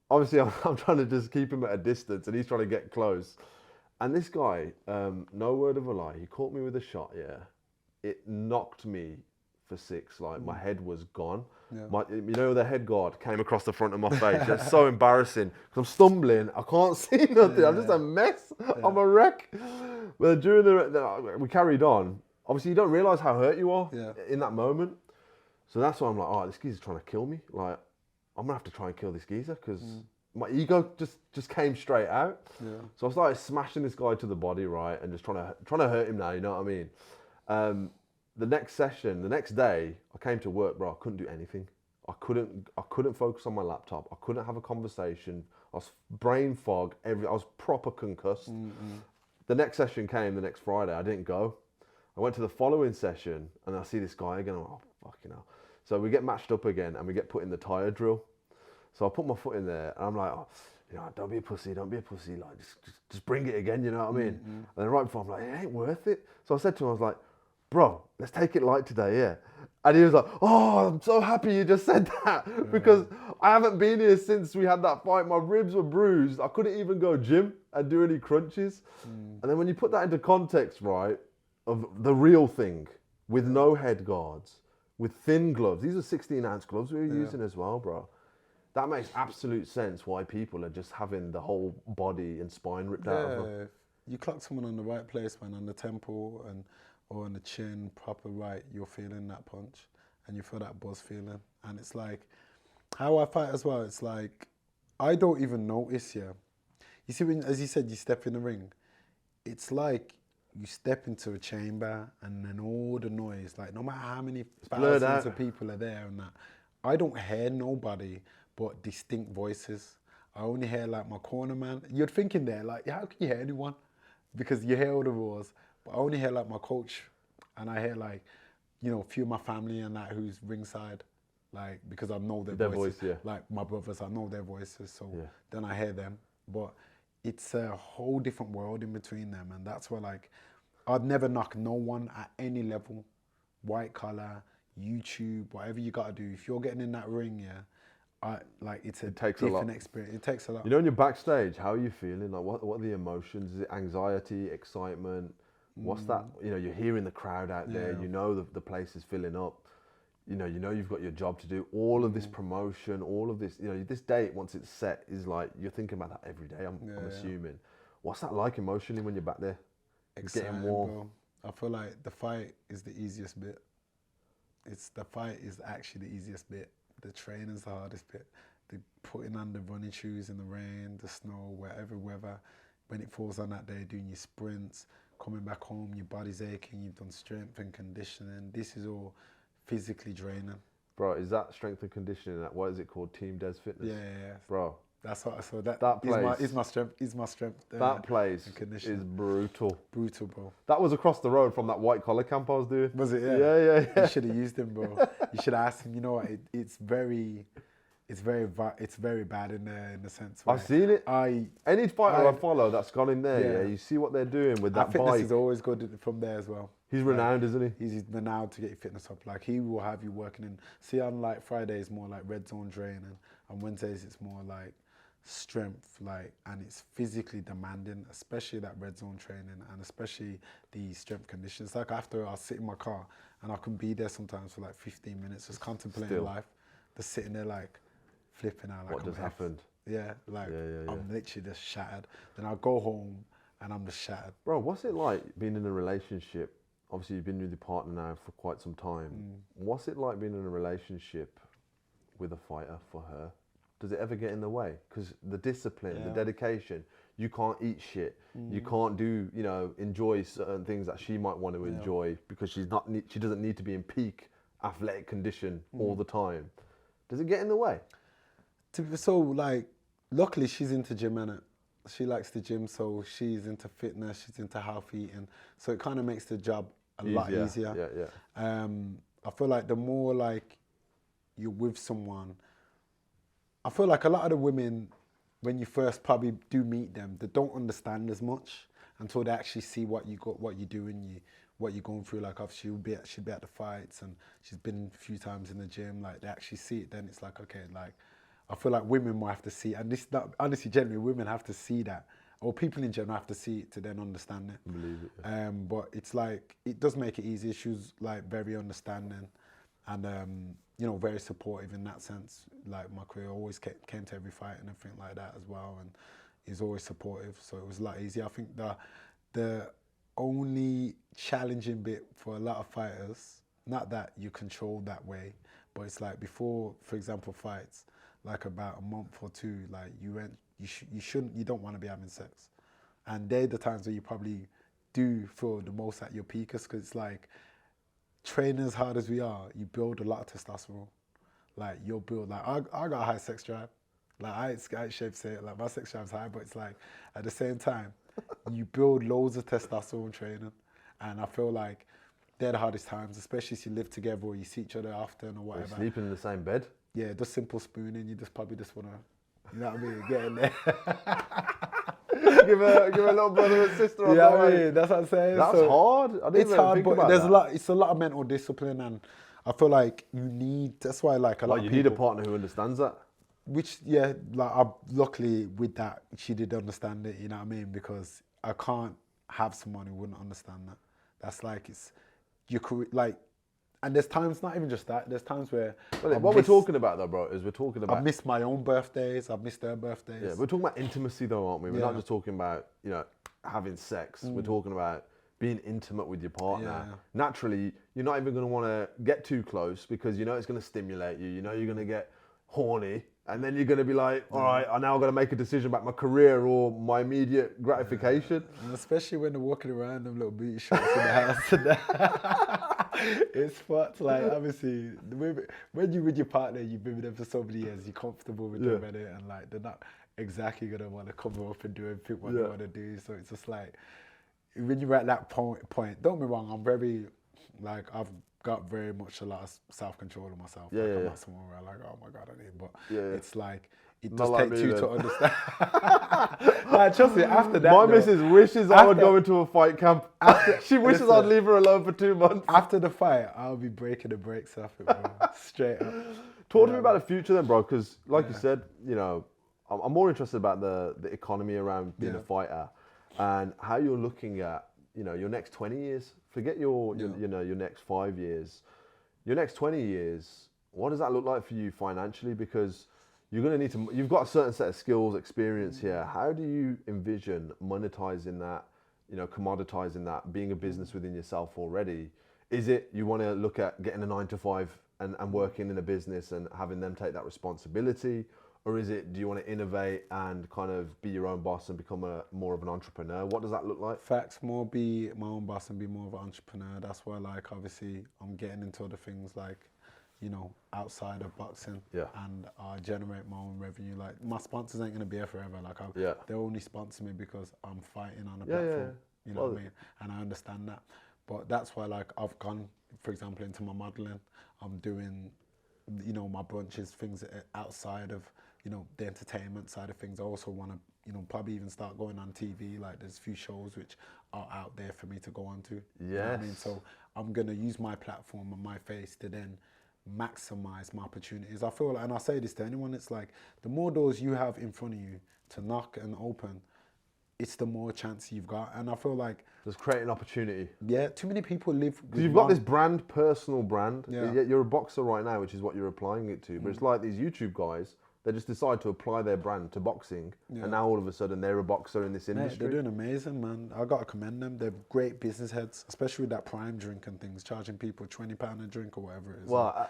Speaker 1: obviously, I'm trying to just keep him at a distance, and he's trying to get close. And this guy, no word of a lie, he caught me with a shot, It knocked me for 6. Like, my head was gone. Yeah. The head guard came across the front of my face. It's so embarrassing. Because I'm stumbling, I can't see nothing. I'm just a mess. I'm a wreck. But during we carried on. Obviously, you don't realise how hurt you are in that moment. So that's why I'm like, all right, this geezer's trying to kill me. Like, I'm going to have to try and kill this geezer because my ego just came straight out. Yeah. So I started smashing this guy to the body, right, and just trying to hurt him now, you know what I mean? The next session, the next day, I came to work, bro, I couldn't do anything. I couldn't focus on my laptop. I couldn't have a conversation. I was brain fog. I was proper concussed. The next session came the next Friday. I didn't go. I went to the following session and I see this guy again. I'm like, oh, fucking hell. So we get matched up again and we get put in the tire drill. So I put my foot in there and I'm like, oh, don't be a pussy, like just bring it again, you know what I mean? And then right before I'm like, it ain't worth it. So I said to him, I was like, bro, let's take it light today, yeah. And he was like, oh, I'm so happy you just said that because I haven't been here since we had that fight. My ribs were bruised. I couldn't even go gym and do any crunches. And then when you put that into context, right, of the real thing with no head guards, with thin gloves. These are 16-ounce gloves we were using as well, bro. That makes absolute sense why people are just having the whole body and spine ripped out of them.
Speaker 2: You clock someone on the right place, man, on the temple and or on the chin, proper right, you're feeling that punch and you feel that buzz feeling. And it's like, how I fight as well, it's like, I don't even notice, yeah. You see, when, as you said, you step in the ring, it's like you step into a chamber and then all the noise, like no matter how many thousands of people are there and that, I don't hear nobody but distinct voices. I only hear like my corner man. You're thinking there, like, how can you hear anyone? Because you hear all the roars. But I only hear like my coach and I hear like, you know, a few of my family and that who's ringside, like, because I know their voices.
Speaker 1: Voice, yeah.
Speaker 2: Like my brothers, I know their voices. So then I hear them. But it's a whole different world in between them. And that's where like, I'd never knock no one at any level, white collar, YouTube, whatever you got to do. If you're getting in that ring, it's a different experience. It takes a lot.
Speaker 1: You know, when you're backstage, how are you feeling? Like, what are the emotions? Is it anxiety, excitement? What's that? You know, you're hearing the crowd out there. You know the place is filling up. You know you've got your job to do. All of this promotion, all of this. You know, this date once it's set is like you're thinking about that every day. I'm assuming. What's that like emotionally when you're back there?
Speaker 2: Getting warm. Bro. I feel like the fight is the easiest bit. The fight is actually the easiest bit. The training's the hardest bit. The putting on the running shoes in the rain, the snow, wherever weather. When it falls on that day, doing your sprints, coming back home, your body's aching, you've done strength and conditioning. This is all physically draining. Bro,
Speaker 1: is that strength and conditioning? What is it called? Team Des Fitness?
Speaker 2: Yeah.
Speaker 1: Bro.
Speaker 2: That's what I saw. That place is my strength.
Speaker 1: That place is brutal.
Speaker 2: Brutal, bro.
Speaker 1: That was across the road from that white collar camp I was doing.
Speaker 2: Was it? Yeah.
Speaker 1: Yeah.
Speaker 2: You should have used him, bro. You should have asked him. You know what? It's very bad in there in the sense.
Speaker 1: I've seen it. Any fighter I follow that's gone in there, you see what they're doing with that bike.
Speaker 2: Fitness is always good from there as well.
Speaker 1: He's renowned, isn't he?
Speaker 2: He's renowned to get your fitness up. Like he will have you working in. See, on like Fridays more like red zone training, and Wednesdays it's more like strength, like, and it's physically demanding, especially that red zone training and especially the strength conditions. Like after I'll sit in my car and I can be there sometimes for like 15 minutes just contemplating life, just sitting there like flipping out like
Speaker 1: what just happened.
Speaker 2: Yeah, like I'm literally just shattered. Then I'll go home and I'm just shattered.
Speaker 1: Bro, what's it like being in a relationship? Obviously you've been with your partner now for quite some time. What's it like being in a relationship with a fighter for her? Does it ever get in the way? Because the discipline, the dedication, you can't eat shit. You can't do, enjoy certain things that she might want to enjoy because she doesn't need to be in peak athletic condition all the time. Does it get in the way?
Speaker 2: So, like, luckily she's into gym, innit? She likes the gym, so she's into fitness, she's into health eating. So it kind of makes the job a lot easier.
Speaker 1: Yeah.
Speaker 2: I feel like the more like you're with someone, I feel like a lot of the women, when you first probably do meet them, they don't understand as much until they actually see what you got, what you're doing, what you're going through. Like, obviously, she'll be at the fights and she's been a few times in the gym. Like, they actually see it. Then it's like, okay, like, I feel like women will have to see, and this, not, honestly, generally, women have to see that, or people in general have to see it to then understand it.
Speaker 1: Believe it. Yeah.
Speaker 2: But it's like, it does make it easier. She was like very understanding and, very supportive in that sense. Like my career always came to every fight and everything like that as well, and is always supportive. So it was a lot easier. I think the only challenging bit for a lot of fighters, not that you control that way, but it's like before, for example, fights, like about a month or two, like you don't want to be having sex, and they're the times where you probably do feel the most at your peakest, because it's like, training as hard as we are, you build a lot of testosterone. Like you'll build, like I got a high sex drive. Like I ain't shape say it, like my sex drive's high, but it's like at the same time, you build loads of testosterone training, and I feel like they're the hardest times, especially if you live together or you see each other often or whatever.
Speaker 1: Or sleeping in the same bed.
Speaker 2: Yeah, just simple spooning. You just probably just wanna, you know what I mean, get in there.
Speaker 1: give a little brother and sister on
Speaker 2: Yeah,
Speaker 1: the
Speaker 2: I
Speaker 1: way.
Speaker 2: mean, that's what I'm saying.
Speaker 1: That's
Speaker 2: So
Speaker 1: hard. I didn't
Speaker 2: it's
Speaker 1: even
Speaker 2: hard,
Speaker 1: think
Speaker 2: but
Speaker 1: about
Speaker 2: there's
Speaker 1: that.
Speaker 2: it's a lot of mental discipline, and I feel like you need. That's why, like a lot
Speaker 1: Like,
Speaker 2: of
Speaker 1: you
Speaker 2: people,
Speaker 1: need a partner who understands that.
Speaker 2: which like I luckily with that she did understand it. You know what I mean? Because I can't have someone who wouldn't understand that. That's like it's you could like, and there's times not even just that. There's times where
Speaker 1: Well, what we're talking about though, bro, is we're talking
Speaker 2: I've
Speaker 1: about.
Speaker 2: missed my own birthdays. I've missed their birthdays.
Speaker 1: Yeah, we're talking about intimacy though, aren't we? We're not just talking about, you know, having sex. We're talking about being intimate with your partner.
Speaker 2: Yeah.
Speaker 1: Naturally, you're not even going to want to get too close because you know it's going to stimulate you. You know you're going to get horny, and then you're going to be like, all right, I now got to make a decision about my career or my immediate gratification.
Speaker 2: And especially when they're walking around them little booty shorts in the house and that. It's fucked. Like, obviously, when you're with your partner, you've been with them for so many years, you're comfortable with them, and like, they're not exactly going to want to cover up and do everything what they want to do. So it's just like, when you're at that point, don't get me wrong, I'm very, like, I've got very much a lot of self-control of myself.
Speaker 1: Yeah,
Speaker 2: like,
Speaker 1: yeah,
Speaker 2: I'm
Speaker 1: yeah.
Speaker 2: not someone where I'm like, oh my God, I need, but
Speaker 1: Yeah.
Speaker 2: it's like, it
Speaker 1: Not
Speaker 2: does
Speaker 1: like
Speaker 2: take
Speaker 1: me
Speaker 2: two
Speaker 1: then.
Speaker 2: to understand. Like, trust me, after that,
Speaker 1: My
Speaker 2: though,
Speaker 1: missus wishes I would
Speaker 2: after-
Speaker 1: go into a fight camp. She wishes
Speaker 2: listen.
Speaker 1: I'd leave her alone for 2 months.
Speaker 2: after the fight, I'll be breaking the brakes off it, bro. Straight up.
Speaker 1: Talk to me about the future then, bro, because like you said, you know, I'm more interested about the economy around being a fighter and how you're looking at, you know, your next 20 years. Forget your you know, your next 5 years. Your next 20 years, what does that look like for you financially? Because you're going to need to, you've got a certain set of skills, experience here. How do you envision monetizing that, you know, commoditizing that, being a business within yourself already? Is it you want to look at getting a 9-to-5 and working in a business and having them take that responsibility? Or is it, do you want to innovate and kind of be your own boss and become more of an entrepreneur? What does that look like?
Speaker 2: Facts, more be my own boss and be more of an entrepreneur. That's why, like, obviously, I'm getting into other things like, you know, outside of boxing, and I generate my own revenue. Like, my sponsors ain't gonna be here forever. Like, they only sponsor me because I'm fighting on a platform. You know what I mean? And I understand that. But that's why, like, I've gone, for example, into my modeling. I'm doing, you know, my brunches, things outside of, you know, the entertainment side of things. I also want to, you know, probably even start going on TV. Like, there's a few shows which are out there for me to go on to. You know what I mean? So I'm gonna use my platform and my face to then maximize my opportunities. I feel like, and I say this to anyone, it's like the more doors you have in front of you to knock and open, it's the more chance you've got. And I feel like
Speaker 1: Just creating opportunity.
Speaker 2: yeah, too many people live with
Speaker 1: Because you've got this brand, personal brand, yet you're a boxer right now, which is what you're applying it to. But it's like these YouTube guys, they just decide to apply their brand to boxing, and now all of a sudden they're a boxer in this industry.
Speaker 2: They're doing amazing, man. I got to commend them. They're great business heads, especially with that prime drink and things, charging people £20 a drink or whatever it is.
Speaker 1: Well,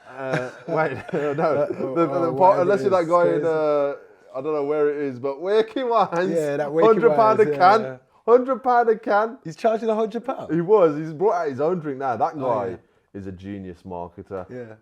Speaker 1: wait, no. Unless you're that guy in, I don't know where it is, but Wakey Wines,
Speaker 2: Yeah, that Wakey
Speaker 1: £100
Speaker 2: Wines,
Speaker 1: a can. £100 a can.
Speaker 2: He's charging £100.
Speaker 1: He was. He's brought out his own drink now. That guy is a genius marketer.
Speaker 2: Yeah.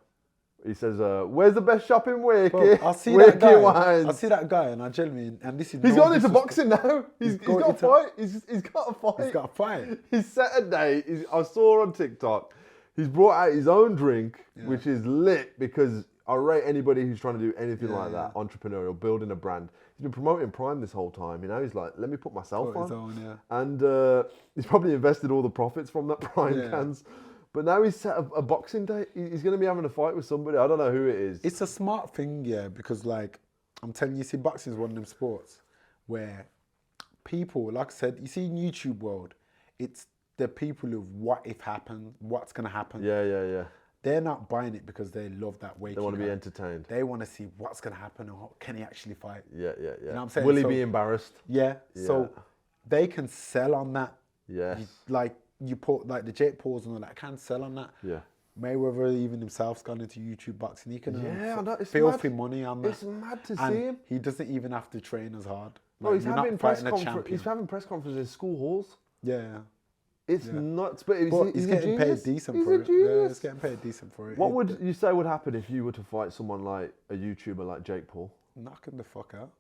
Speaker 1: He says, "Where's the best shop in Wakey?"
Speaker 2: Bro, I see
Speaker 1: Wakey
Speaker 2: that guy.
Speaker 1: Wines.
Speaker 2: I see that guy, and I genuinely, and this is.
Speaker 1: He's
Speaker 2: no
Speaker 1: gone into
Speaker 2: disrespect.
Speaker 1: boxing now. He's got a fight. He's got a fight.
Speaker 2: He's got a fight.
Speaker 1: He's set a date. I saw on TikTok. He's brought out his own drink, which is lit because I rate anybody who's trying to do anything like that, entrepreneurial, building a brand. He's been promoting Prime this whole time. You know, he's like, let me put myself on.
Speaker 2: His own,
Speaker 1: And he's probably invested all the profits from that Prime cans. But now he's set a boxing date. He's going to be having a fight with somebody. I don't know who it is.
Speaker 2: It's a smart thing, because like, I'm telling you, see, boxing is one of them sports where people, like I said, you see in YouTube world, it's the people who what if happen, what's going to happen.
Speaker 1: Yeah.
Speaker 2: They're not buying it because they love that way.
Speaker 1: They want to be entertained.
Speaker 2: They want to see what's going to happen or can he actually fight.
Speaker 1: Yeah.
Speaker 2: You know what I'm saying?
Speaker 1: Will he be embarrassed?
Speaker 2: Yeah. So they can sell on that.
Speaker 1: Yes.
Speaker 2: You put like the Jake Pauls and all that can sell on that.
Speaker 1: Yeah.
Speaker 2: Mayweather even himself's gone into YouTube boxing. He can earn
Speaker 1: it's
Speaker 2: filthy
Speaker 1: mad.
Speaker 2: money on that.
Speaker 1: It's mad to
Speaker 2: and
Speaker 1: see him.
Speaker 2: He doesn't even have to train as hard.
Speaker 1: No,
Speaker 2: Like,
Speaker 1: he's
Speaker 2: you're
Speaker 1: having
Speaker 2: not
Speaker 1: press
Speaker 2: fighting a
Speaker 1: conferences.
Speaker 2: champion.
Speaker 1: He's having press conferences in school halls.
Speaker 2: Yeah.
Speaker 1: It's nuts, but
Speaker 2: He's getting paid decent for it. Yeah, he's getting paid decent for it.
Speaker 1: What would you say would happen if you were to fight someone like a YouTuber like Jake Paul?
Speaker 2: Knock him the fuck out.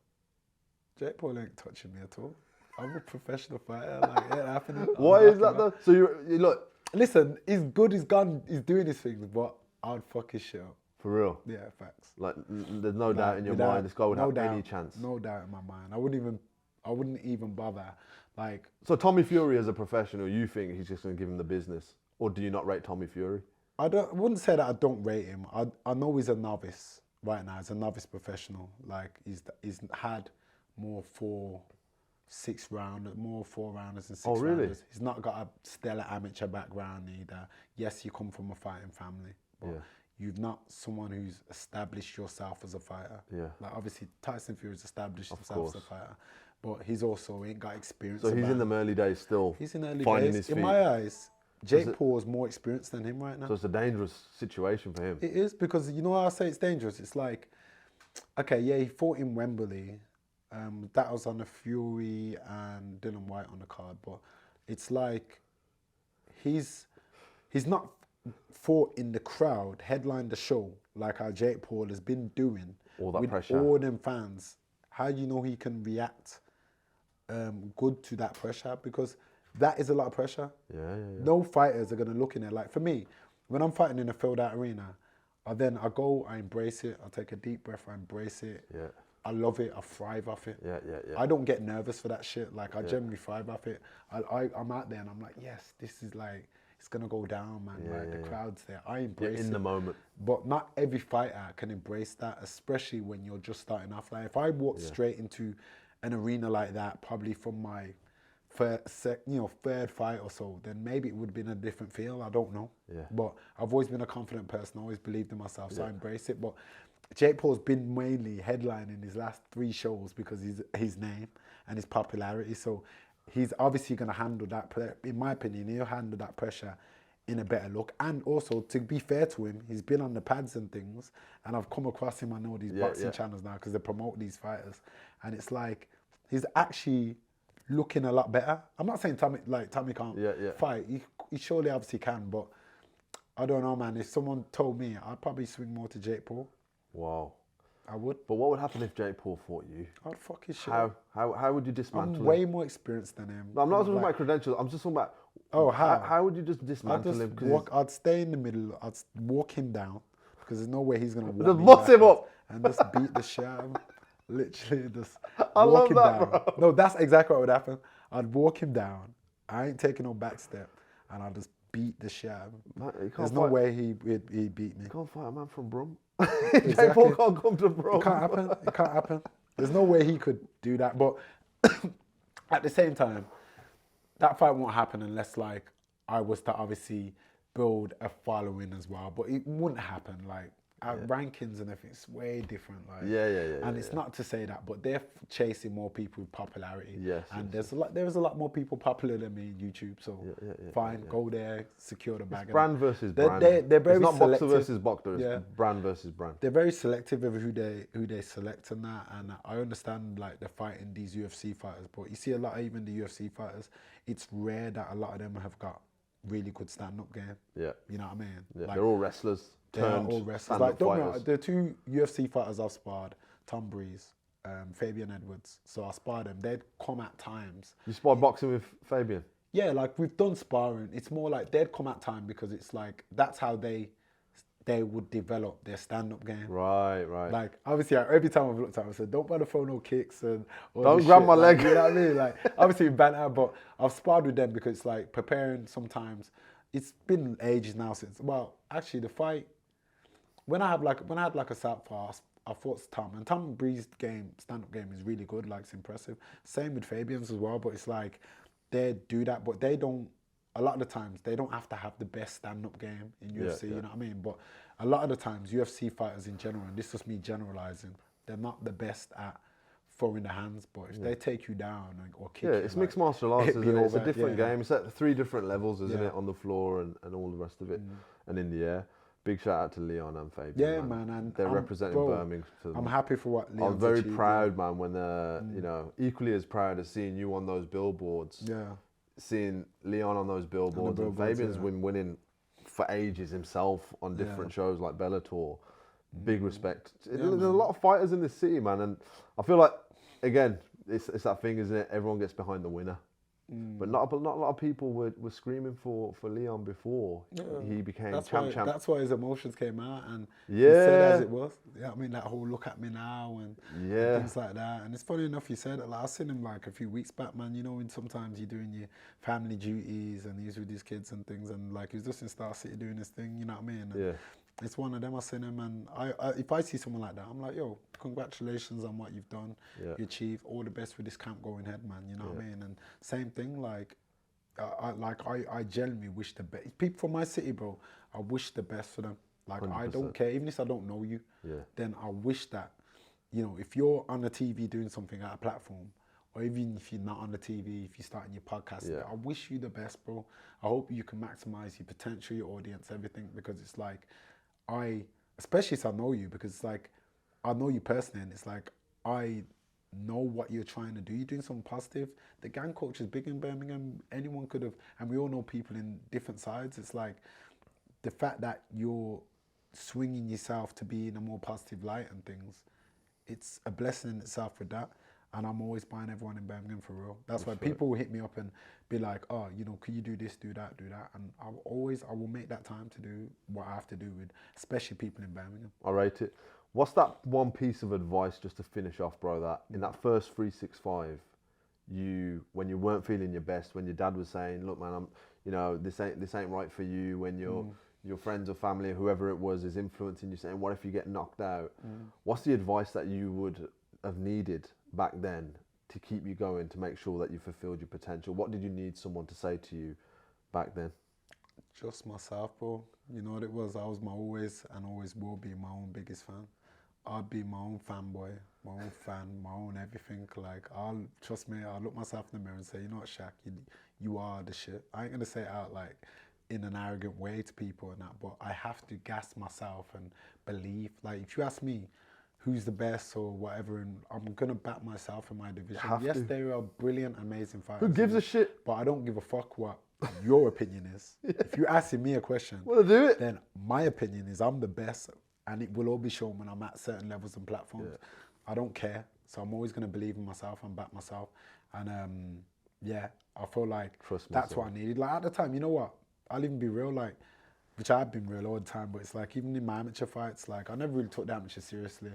Speaker 2: Jake Paul ain't touching me at all. I'm a professional fighter. Like, it ain't happening.
Speaker 1: Why is that though? So you look.
Speaker 2: Listen, he's good. He's gone. He's doing his things, but I'd fuck his shit up.
Speaker 1: For real?
Speaker 2: Yeah, facts.
Speaker 1: Like, there's no doubt in your mind this guy would have any chance.
Speaker 2: No doubt in my mind. I wouldn't even. I wouldn't even bother. Like,
Speaker 1: So Tommy Fury as a professional, you think he's just going to give him the business? Or do you not rate Tommy Fury?
Speaker 2: I wouldn't say that I don't rate him. I know he's a novice right now. He's a novice professional. Like, he's had more 4-rounders and 6
Speaker 1: Oh, really?
Speaker 2: rounders. He's not got a stellar amateur background either. Yes, you come from a fighting family, but you've not someone who's established yourself as a fighter.
Speaker 1: Yeah.
Speaker 2: Like, obviously, Tyson Fury's established himself
Speaker 1: course.
Speaker 2: as a fighter, but he's also ain't got experience.
Speaker 1: So he's in the early days still.
Speaker 2: He's in early
Speaker 1: finding
Speaker 2: days.
Speaker 1: his feet.
Speaker 2: In my eyes, Jake Paul is more experienced than him right now.
Speaker 1: So it's a dangerous situation for him.
Speaker 2: It is, because you know how I say it's dangerous? It's like, okay, yeah, he fought in Wembley. That was on the Fury and Dylan White on the card, but it's like he's not fought in the crowd, headlined the show like how Jake Paul has been doing
Speaker 1: All that
Speaker 2: with
Speaker 1: pressure.
Speaker 2: all them fans. How do you know he can react good to that pressure? Because that is a lot of pressure.
Speaker 1: Yeah.
Speaker 2: No fighters are going to look in there. Like, for me, when I'm fighting in a filled out arena, I embrace it, I take a deep breath, I embrace it.
Speaker 1: Yeah.
Speaker 2: I love it, I thrive off it.
Speaker 1: Yeah.
Speaker 2: I don't get nervous for that shit. Like, I generally thrive off it. I'm out there and I'm like, yes, this is like, it's going to go down, man. The crowd's there. I embrace it.
Speaker 1: In the moment.
Speaker 2: But not every fighter can embrace that, especially when you're just starting off. Like, if I walked straight into an arena like that, probably from my third fight or so, then maybe it would have been a different feel. I don't know.
Speaker 1: Yeah.
Speaker 2: But I've always been a confident person. I always believed in myself, so I embrace it. But Jake Paul's been mainly headlining his last 3 shows because his name and his popularity. So he's obviously going to handle that. In my opinion, he'll handle that pressure in a better look. And also, to be fair to him, he's been on the pads and things, and I've come across him. I know these boxing channels now because they promote these fighters, and it's like he's actually looking a lot better. I'm not saying Tommy can't fight. He surely obviously can, but I don't know, man. If someone told me, I'd probably swing more to Jake Paul.
Speaker 1: Wow.
Speaker 2: I would.
Speaker 1: But what would happen if Jake Paul fought you?
Speaker 2: I'd fuck his shit.
Speaker 1: How would you dismantle him?
Speaker 2: I'm way more experienced than him.
Speaker 1: No, I'm not talking about credentials. I'm just talking about how would you just dismantle him?
Speaker 2: I'd stay in the middle. I'd walk him down because there's no way he's gonna walk
Speaker 1: just
Speaker 2: me
Speaker 1: bust him
Speaker 2: backwards
Speaker 1: up
Speaker 2: and just beat the shit out of him. Literally just
Speaker 1: I
Speaker 2: walk
Speaker 1: love
Speaker 2: him
Speaker 1: that,
Speaker 2: down.
Speaker 1: bro.
Speaker 2: No, that's exactly what would happen. I'd walk him down. I ain't taking no back step, and I'd just beat the shit out of him.
Speaker 1: Man,
Speaker 2: There's no way he'd beat me.
Speaker 1: You can't fight a man from Brum.
Speaker 2: Exactly.
Speaker 1: Jake Paul can't come to Brum.
Speaker 2: It can't happen. It can't happen. There's no way he could do that. But at the same time, that fight won't happen unless, like, I was to obviously build a following as well. But it wouldn't happen. Like, our rankings and everything, it's way different. Like, and it's not to say that, but they're chasing more people with popularity. There's a lot more people popular than me in YouTube. So fine, go there, secure the bag.
Speaker 1: It's brand versus brand.
Speaker 2: They're very
Speaker 1: it's not
Speaker 2: selective.
Speaker 1: boxer versus boxer. It's brand versus brand.
Speaker 2: They're very selective of who they select and that. And I understand, like, they're fighting these UFC fighters, but you see a lot of even the UFC fighters. It's rare that a lot of them have got really good stand-up game.
Speaker 1: Yeah.
Speaker 2: You know what I mean?
Speaker 1: Yeah,
Speaker 2: like,
Speaker 1: they're all wrestlers.
Speaker 2: They are all wrestlers. Like, don't know, the 2 UFC fighters I've sparred, Tom Breeze, Fabian Edwards. So I sparred them. They'd come at times.
Speaker 1: You sparred boxing with Fabian?
Speaker 2: Yeah, like, we've done sparring. It's more like they'd come at time because it's like that's how they would develop their stand-up game.
Speaker 1: Right.
Speaker 2: Like, obviously, every time I've looked at them, I said, don't bother throw no kicks and
Speaker 1: don't grab my leg.
Speaker 2: You know what I mean? Like, obviously, banter, but I've sparred with them because it's like preparing sometimes. It's been ages now since. Well, actually, the fight. When I had like a southpaw, I fought Tom, and Tom Breeze's stand-up game is really good. Like, it's impressive. Same with Fabian's as well. But it's like they do that, but they don't. A lot of the times they don't have to have the best stand-up game in UFC. You know what I mean? But a lot of the times UFC fighters in general, and this is just me generalizing, they're not the best at throwing the hands. But if they take you down or kick you,
Speaker 1: it's mixed martial arts, isn't it? It's a different game. It's at 3 different levels, isn't it? On the floor and all the rest of it, and in the air. Big shout out to Leon and Fabian.
Speaker 2: Yeah, man. And
Speaker 1: they're representing Birmingham.
Speaker 2: I'm happy for what Leon's
Speaker 1: I'm very
Speaker 2: achieved,
Speaker 1: proud, man, when you know, equally as proud as seeing you on those billboards.
Speaker 2: Yeah.
Speaker 1: Seeing Leon on those billboards, and Fabian's been winning for ages himself on different shows like Bellator. Big respect. There's a lot of fighters in this city, man, and I feel like, again, it's that thing, isn't it? Everyone gets behind the winner. But not a lot of people were screaming for Leon before he became champ.
Speaker 2: That's why his emotions came out, and he
Speaker 1: Yeah.
Speaker 2: said as it was. Yeah, I mean that whole look at me now and
Speaker 1: Yeah.
Speaker 2: things like that. And it's funny enough you said it. Like I seen him like a few weeks back, man. You know, when sometimes you're doing your family duties and he's with his kids and things, and like he's just in Star City doing his thing. You know what I mean? And
Speaker 1: Yeah.
Speaker 2: it's one of them. I seen him, and I if I see someone like that, I'm like, yo, congratulations on what you've done.
Speaker 1: Yeah.
Speaker 2: You achieved all the best with this camp going ahead, man. You know what I mean? And same thing, like. I genuinely wish the best. People from my city, bro, I wish the best for them. Like 100%. I don't care, even if I don't know you, then I wish that, you know, if you're on the TV doing something at a platform, or even if you're not on the TV, if you're starting your podcast, I wish you the best, bro. I hope you can maximize your potential, your audience, everything, because it's like, especially if I know you, because it's like, I know you personally, and it's like, I know what you're trying to do. You're doing something positive. The gang culture is big in Birmingham. Anyone could have, and we all know people in different sides. It's like the fact that you're swinging yourself to be in a more positive light and things. It's a blessing in itself with that. And I'm always buying everyone in Birmingham for real. That's why people will hit me up and be like, oh, you know, could you do this, do that. And I will make that time to do what I have to do with, especially people in Birmingham.
Speaker 1: I rate it. What's that one piece of advice, just to finish off, bro, that in that first 365, when you weren't feeling your best, when your dad was saying, look, man, this ain't right for you, when your friends or family or whoever it was is influencing you, saying, what if you get knocked out? What's the advice that you would have needed back then to keep you going, to make sure that you fulfilled your potential? What did you need someone to say to you back then?
Speaker 2: Just myself, bro. You know what it was? I was always will be my own biggest fan. I'd be my own fanboy, my own fan, my own everything. Like, I'll look myself in the mirror and say, you know what, Shaq, you are the shit. I ain't gonna say it out like in an arrogant way to people and that, but I have to gas myself and believe. Like, if you ask me who's the best or whatever, and I'm gonna back myself in my division. Yes, they are brilliant, amazing fighters.
Speaker 1: Who gives a shit?
Speaker 2: But I don't give a fuck what your opinion is. If you're asking me a question,
Speaker 1: well, do it.
Speaker 2: Then my opinion is I'm the best. And it will all be shown when I'm at certain levels and platforms. I don't care. So I'm always going to believe in myself and back myself. And I feel like that's what I needed. Like at the time, you know what? I'll even be real, like, which I've been real all the time, but it's like even in my amateur fights, like I never really took the amateur seriously.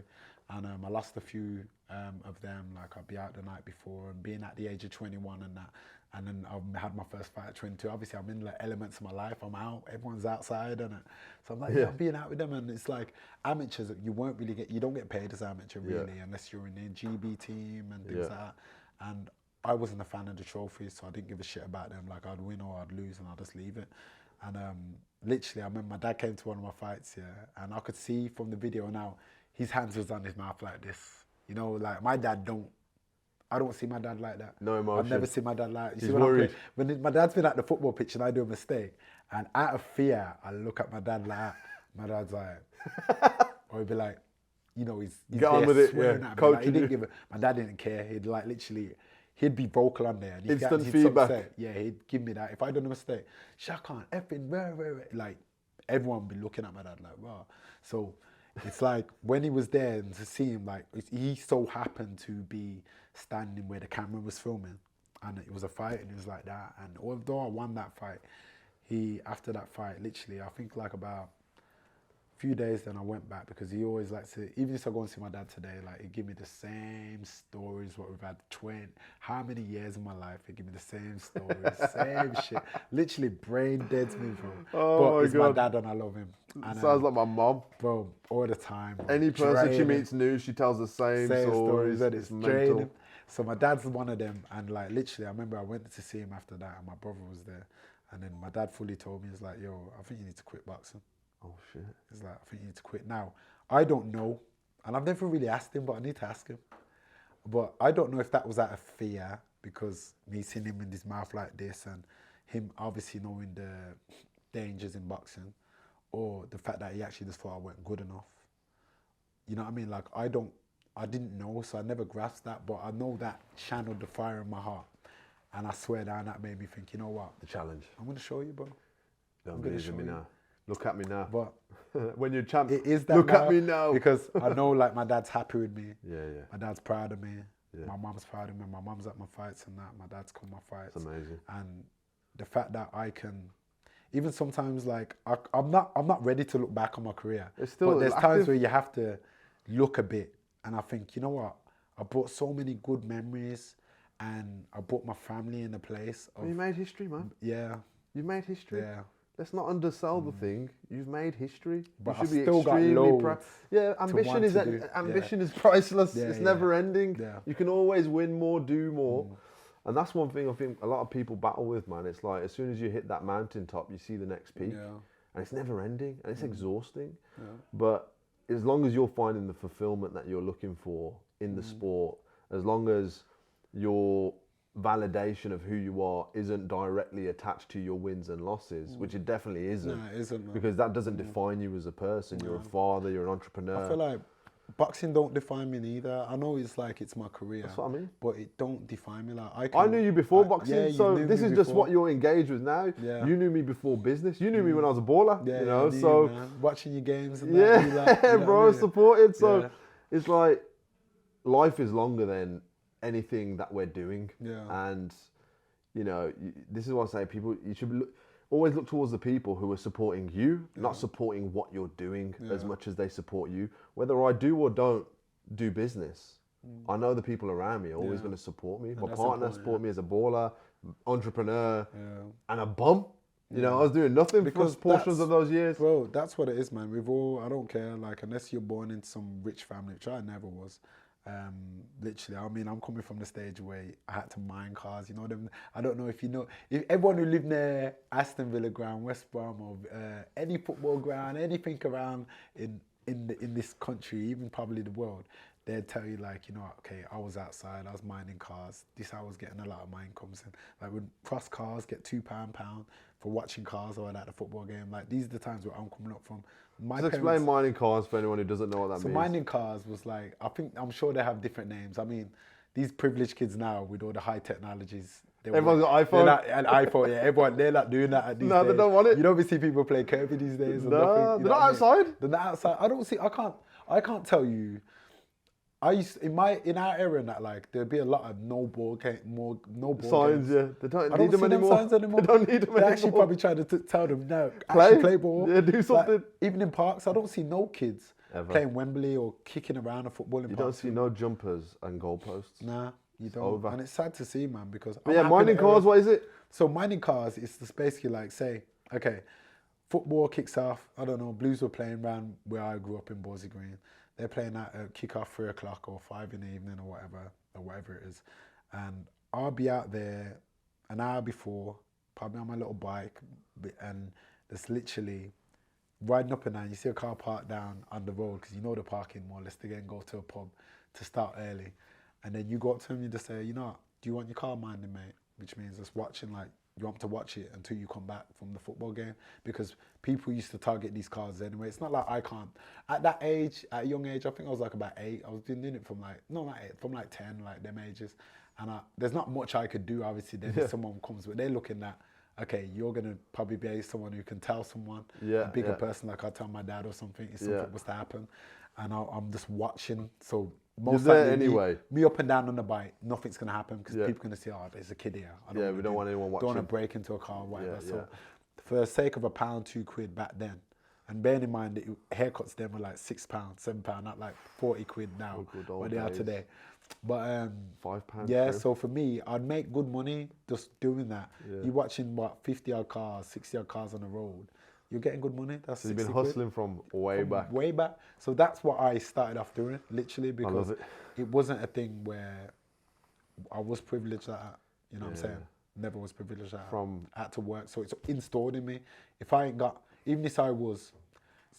Speaker 2: And I lost a few of them. Like I'd be out the night before and being at the age of 21 and that. And then I had my first fight at 22. Obviously, I'm in the elements of my life. I'm out. Everyone's outside, and so I'm like, I'm being out with them. And it's like amateurs. You don't get paid as amateur really, unless you're in the GB team and things like that. And I wasn't a fan of the trophies, so I didn't give a shit about them. Like I'd win or I'd lose, and I'd just leave it. And literally, I remember my dad came to one of my fights, and I could see from the video now, his hands was on his mouth like this. You know, like my dad I don't see my dad like that.
Speaker 1: No emotion.
Speaker 2: I've never seen my dad like that.
Speaker 1: He's worried.
Speaker 2: When my dad's been at the football pitch and I do a mistake, and out of fear, I look at my dad like that. My dad's like, or he'd be like, you know, he's
Speaker 1: get on with it,
Speaker 2: Like, he didn't my dad didn't care. He'd like literally, he'd be vocal on there. And
Speaker 1: instant feedback.
Speaker 2: He'd give me that. If I done a mistake, Shakan, effing, like everyone would be looking at my dad like, wow. So it's like when he was there and to see him, like he so happened to be standing where the camera was filming, and it was a fight, and he was like that. And although I won that fight, after that fight, literally, I think like about a few days, then I went back because he always likes to, even if I go and see my dad today, like he'd give me the same stories what we've had how many years of my life, he'd give me the same stories, same shit, literally brain dead to me, bro. But he's my dad and I love him. And,
Speaker 1: sounds like my mom,
Speaker 2: bro, all the time. Bro.
Speaker 1: Any person she meets new, she tells the same stories.
Speaker 2: And it's mental. So my dad's one of them, and like literally, I remember I went to see him after that, and my brother was there, and then my dad fully told me, he's like, yo, I think you need to quit boxing.
Speaker 1: Oh shit.
Speaker 2: He's like, I think you need to quit. Now, I don't know, and I've never really asked him, but I need to ask him. But I don't know if that was out of fear, because me seeing him in his mouth like this, and him obviously knowing the dangers in boxing, or the fact that he actually just thought I weren't good enough. You know what I mean? Like, I didn't know, so I never grasped that, but I know that channeled the fire in my heart. And I swear down, that made me think, you know what?
Speaker 1: The challenge.
Speaker 2: I'm going to show you, bro.
Speaker 1: Don't believe in me now. Look at me now.
Speaker 2: But
Speaker 1: when you're champ,
Speaker 2: it is that
Speaker 1: look
Speaker 2: now,
Speaker 1: at me now.
Speaker 2: Because I know, like, my dad's happy with me.
Speaker 1: Yeah.
Speaker 2: My dad's proud of me.
Speaker 1: Yeah.
Speaker 2: My mum's proud of me. My mum's at my fights and that. My dad's come to my fights.
Speaker 1: It's amazing.
Speaker 2: And the fact that I can, even sometimes like I'm not ready to look back on my career.
Speaker 1: It's still
Speaker 2: but there's
Speaker 1: active.
Speaker 2: times where you have to look a bit, and I think, you know what? I brought so many good memories, and I brought my family in a place.
Speaker 1: You made history, man.
Speaker 2: Yeah.
Speaker 1: You've made history.
Speaker 2: Yeah.
Speaker 1: Let's not undersell the thing. You've made history.
Speaker 2: But
Speaker 1: you should
Speaker 2: I've
Speaker 1: be
Speaker 2: still got
Speaker 1: extremely
Speaker 2: loads
Speaker 1: proud. Yeah, ambition is
Speaker 2: want to do.
Speaker 1: ambition is priceless.
Speaker 2: Yeah,
Speaker 1: It's
Speaker 2: yeah.
Speaker 1: never ending.
Speaker 2: Yeah.
Speaker 1: You can always win more, do more. And that's one thing I think a lot of people battle with, man. It's like as soon as you hit that mountaintop, you see the next peak.
Speaker 2: Yeah.
Speaker 1: And it's never ending and it's exhausting.
Speaker 2: Yeah.
Speaker 1: But as long as you're finding the fulfillment that you're looking for in the sport, as long as your validation of who you are isn't directly attached to your wins and losses, which it definitely isn't.
Speaker 2: No, it isn't.
Speaker 1: Because that doesn't define you as a person. You're a father, you're an entrepreneur.
Speaker 2: I feel like boxing don't define me neither. I know it's like it's my career.
Speaker 1: That's what I mean.
Speaker 2: But it don't define me. Like
Speaker 1: I knew you before boxing,
Speaker 2: yeah,
Speaker 1: so
Speaker 2: you knew
Speaker 1: this
Speaker 2: me
Speaker 1: is just
Speaker 2: before.
Speaker 1: what you're engaged with now.
Speaker 2: Yeah.
Speaker 1: You knew me before business. You knew me when I was a baller.
Speaker 2: Yeah,
Speaker 1: you know,
Speaker 2: I knew
Speaker 1: so
Speaker 2: you, man. Watching your games and
Speaker 1: yeah,
Speaker 2: that, you like, you know
Speaker 1: bro,
Speaker 2: what I mean?
Speaker 1: supported. So
Speaker 2: Yeah.
Speaker 1: it's like life is longer than anything that we're doing.
Speaker 2: Yeah.
Speaker 1: And you know, this is what I say. People, you should always look towards the people who are supporting you, not supporting what you're doing as much as they support you. Whether I do or don't do business, I know the people around me are always going to support me. My
Speaker 2: that's
Speaker 1: partner
Speaker 2: important,
Speaker 1: support me as a baller, entrepreneur,
Speaker 2: Yeah.
Speaker 1: and a bum. You know, I was doing nothing
Speaker 2: Because
Speaker 1: for portions
Speaker 2: that's-
Speaker 1: of those years.
Speaker 2: Bro, that's what it is, man. We've all, I don't care, like, unless you're born in some rich family, which I never was. Literally, I mean, I'm coming from the stage where I had to mine cars, you know them. I don't know if you know, if everyone who lived near Aston Villa ground, West Brom, or any football ground, anything around in this country, even probably the world, they'd tell you, like, you know, okay, I was outside, I was mining cars. This I was getting a lot of my incomes, and like would cross cars, get £2 for watching cars or at the football game. Like, these are the times where I'm coming up from. My
Speaker 1: Just explain mining cars for anyone who doesn't know what that
Speaker 2: so
Speaker 1: means.
Speaker 2: mining cars was like, I'm sure they have different names. I mean, these privileged kids now with all the high technologies.
Speaker 1: Everyone's got iPhone.
Speaker 2: An iPhone, yeah. Everyone, they're not doing that these
Speaker 1: No,
Speaker 2: days.
Speaker 1: they don't want it.
Speaker 2: You don't see people play Kirby these days. Or
Speaker 1: No,
Speaker 2: nothing,
Speaker 1: they're
Speaker 2: you know
Speaker 1: not
Speaker 2: what I mean?
Speaker 1: outside.
Speaker 2: They're not outside. I can't tell you. I used in our era and that, like, there'd be a lot of no ball
Speaker 1: Signs,
Speaker 2: games.
Speaker 1: yeah. They don't
Speaker 2: I
Speaker 1: need
Speaker 2: don't
Speaker 1: them
Speaker 2: see them
Speaker 1: anymore.
Speaker 2: signs anymore.
Speaker 1: They don't need them
Speaker 2: They're
Speaker 1: anymore.
Speaker 2: actually probably trying to tell them, no,
Speaker 1: Play.
Speaker 2: actually play ball.
Speaker 1: Yeah, do
Speaker 2: Like,
Speaker 1: something.
Speaker 2: even in parks, I don't see no kids
Speaker 1: Ever.
Speaker 2: playing Wembley or kicking around a football in
Speaker 1: You don't
Speaker 2: parks.
Speaker 1: see no jumpers and goalposts.
Speaker 2: Nah, you don't.
Speaker 1: over.
Speaker 2: And it's sad to see, man, because...
Speaker 1: But
Speaker 2: I'm
Speaker 1: yeah,
Speaker 2: happy
Speaker 1: mining
Speaker 2: that
Speaker 1: cars, what is it?
Speaker 2: So mining cars is just basically like, say, okay, football kicks off. I don't know, Blues were playing around where I grew up in Borsey Green. They're playing at kick off 3 o'clock or 5 in the evening or whatever it is. And I'll be out there an hour before, probably on my little bike, and it's literally riding up and down. You see a car parked down on the road because you know the parking more or less to get and go to a pub to start early. And then you go up to them, you just say, you know, do you want your car minding, mate? Which means just watching, like, you want to watch it until you come back from the football game, because people used to target these cars anyway. It's not like I can't. At that age, at a young age, I think I was like about 8. I was doing it from like, no, not 8, from like 10, like them ages. And there's not much I could do, obviously, then if someone comes, but they're looking at, okay, you're going to probably be someone who can tell someone, a bigger person, like I tell my dad or something, if something was to happen. And I'm just watching, so most
Speaker 1: You're there
Speaker 2: likely
Speaker 1: anyway.
Speaker 2: me up and down on the bike, nothing's going to happen because
Speaker 1: Yeah.
Speaker 2: people are going to see, oh, there's a kid here. I
Speaker 1: Yeah, we don't want anyone
Speaker 2: Don't want to
Speaker 1: watching.
Speaker 2: break into a car or whatever.
Speaker 1: Yeah,
Speaker 2: so
Speaker 1: yeah.
Speaker 2: for the sake of £1, £2 back then, and bearing in mind that haircuts then were like £6, £7, not like 40 quid now,
Speaker 1: good old
Speaker 2: what they are
Speaker 1: days.
Speaker 2: today. But
Speaker 1: £5.
Speaker 2: yeah,
Speaker 1: trim.
Speaker 2: so for me, I'd make good money just doing that.
Speaker 1: Yeah.
Speaker 2: You're watching, 50-odd cars, 60-odd cars on the road. You're getting good money. That's
Speaker 1: So you've been
Speaker 2: 60 quid.
Speaker 1: hustling from way back.
Speaker 2: Way back. So that's what I started off doing, literally, because
Speaker 1: love it.
Speaker 2: it wasn't a thing where I was privileged at that. You know what I'm saying? Never was privileged at
Speaker 1: From-
Speaker 2: I had to work. So it's installed in me. If I ain't got, even if I was,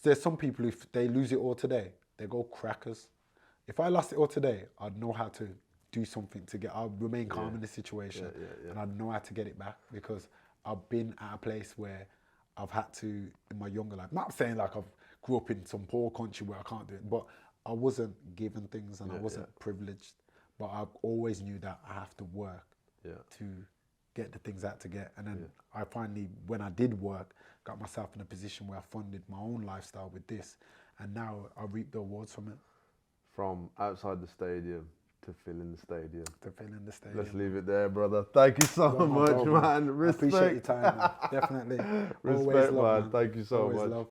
Speaker 2: there's some people, if they lose it all today, they go crackers. If I lost it all today, I'd know how to do something to get, I'd remain calm in the situation, and I'd know how to get it back, because I've been at a place where I've had to, in my younger life, not saying like I've grew up in some poor country where I can't do it, but I wasn't given things and I wasn't privileged, but I always knew that I have to work to get the things I had to get. And then I finally, when I did work, got myself in a position where I funded my own lifestyle with this, and now I reap the awards from it.
Speaker 1: From outside the stadium to fill in the stadium. Let's leave it there, brother. Thank you so much, man. Respect.
Speaker 2: I appreciate your time, man. Definitely.
Speaker 1: Respect, man. Thank you so
Speaker 2: Always
Speaker 1: much.
Speaker 2: love.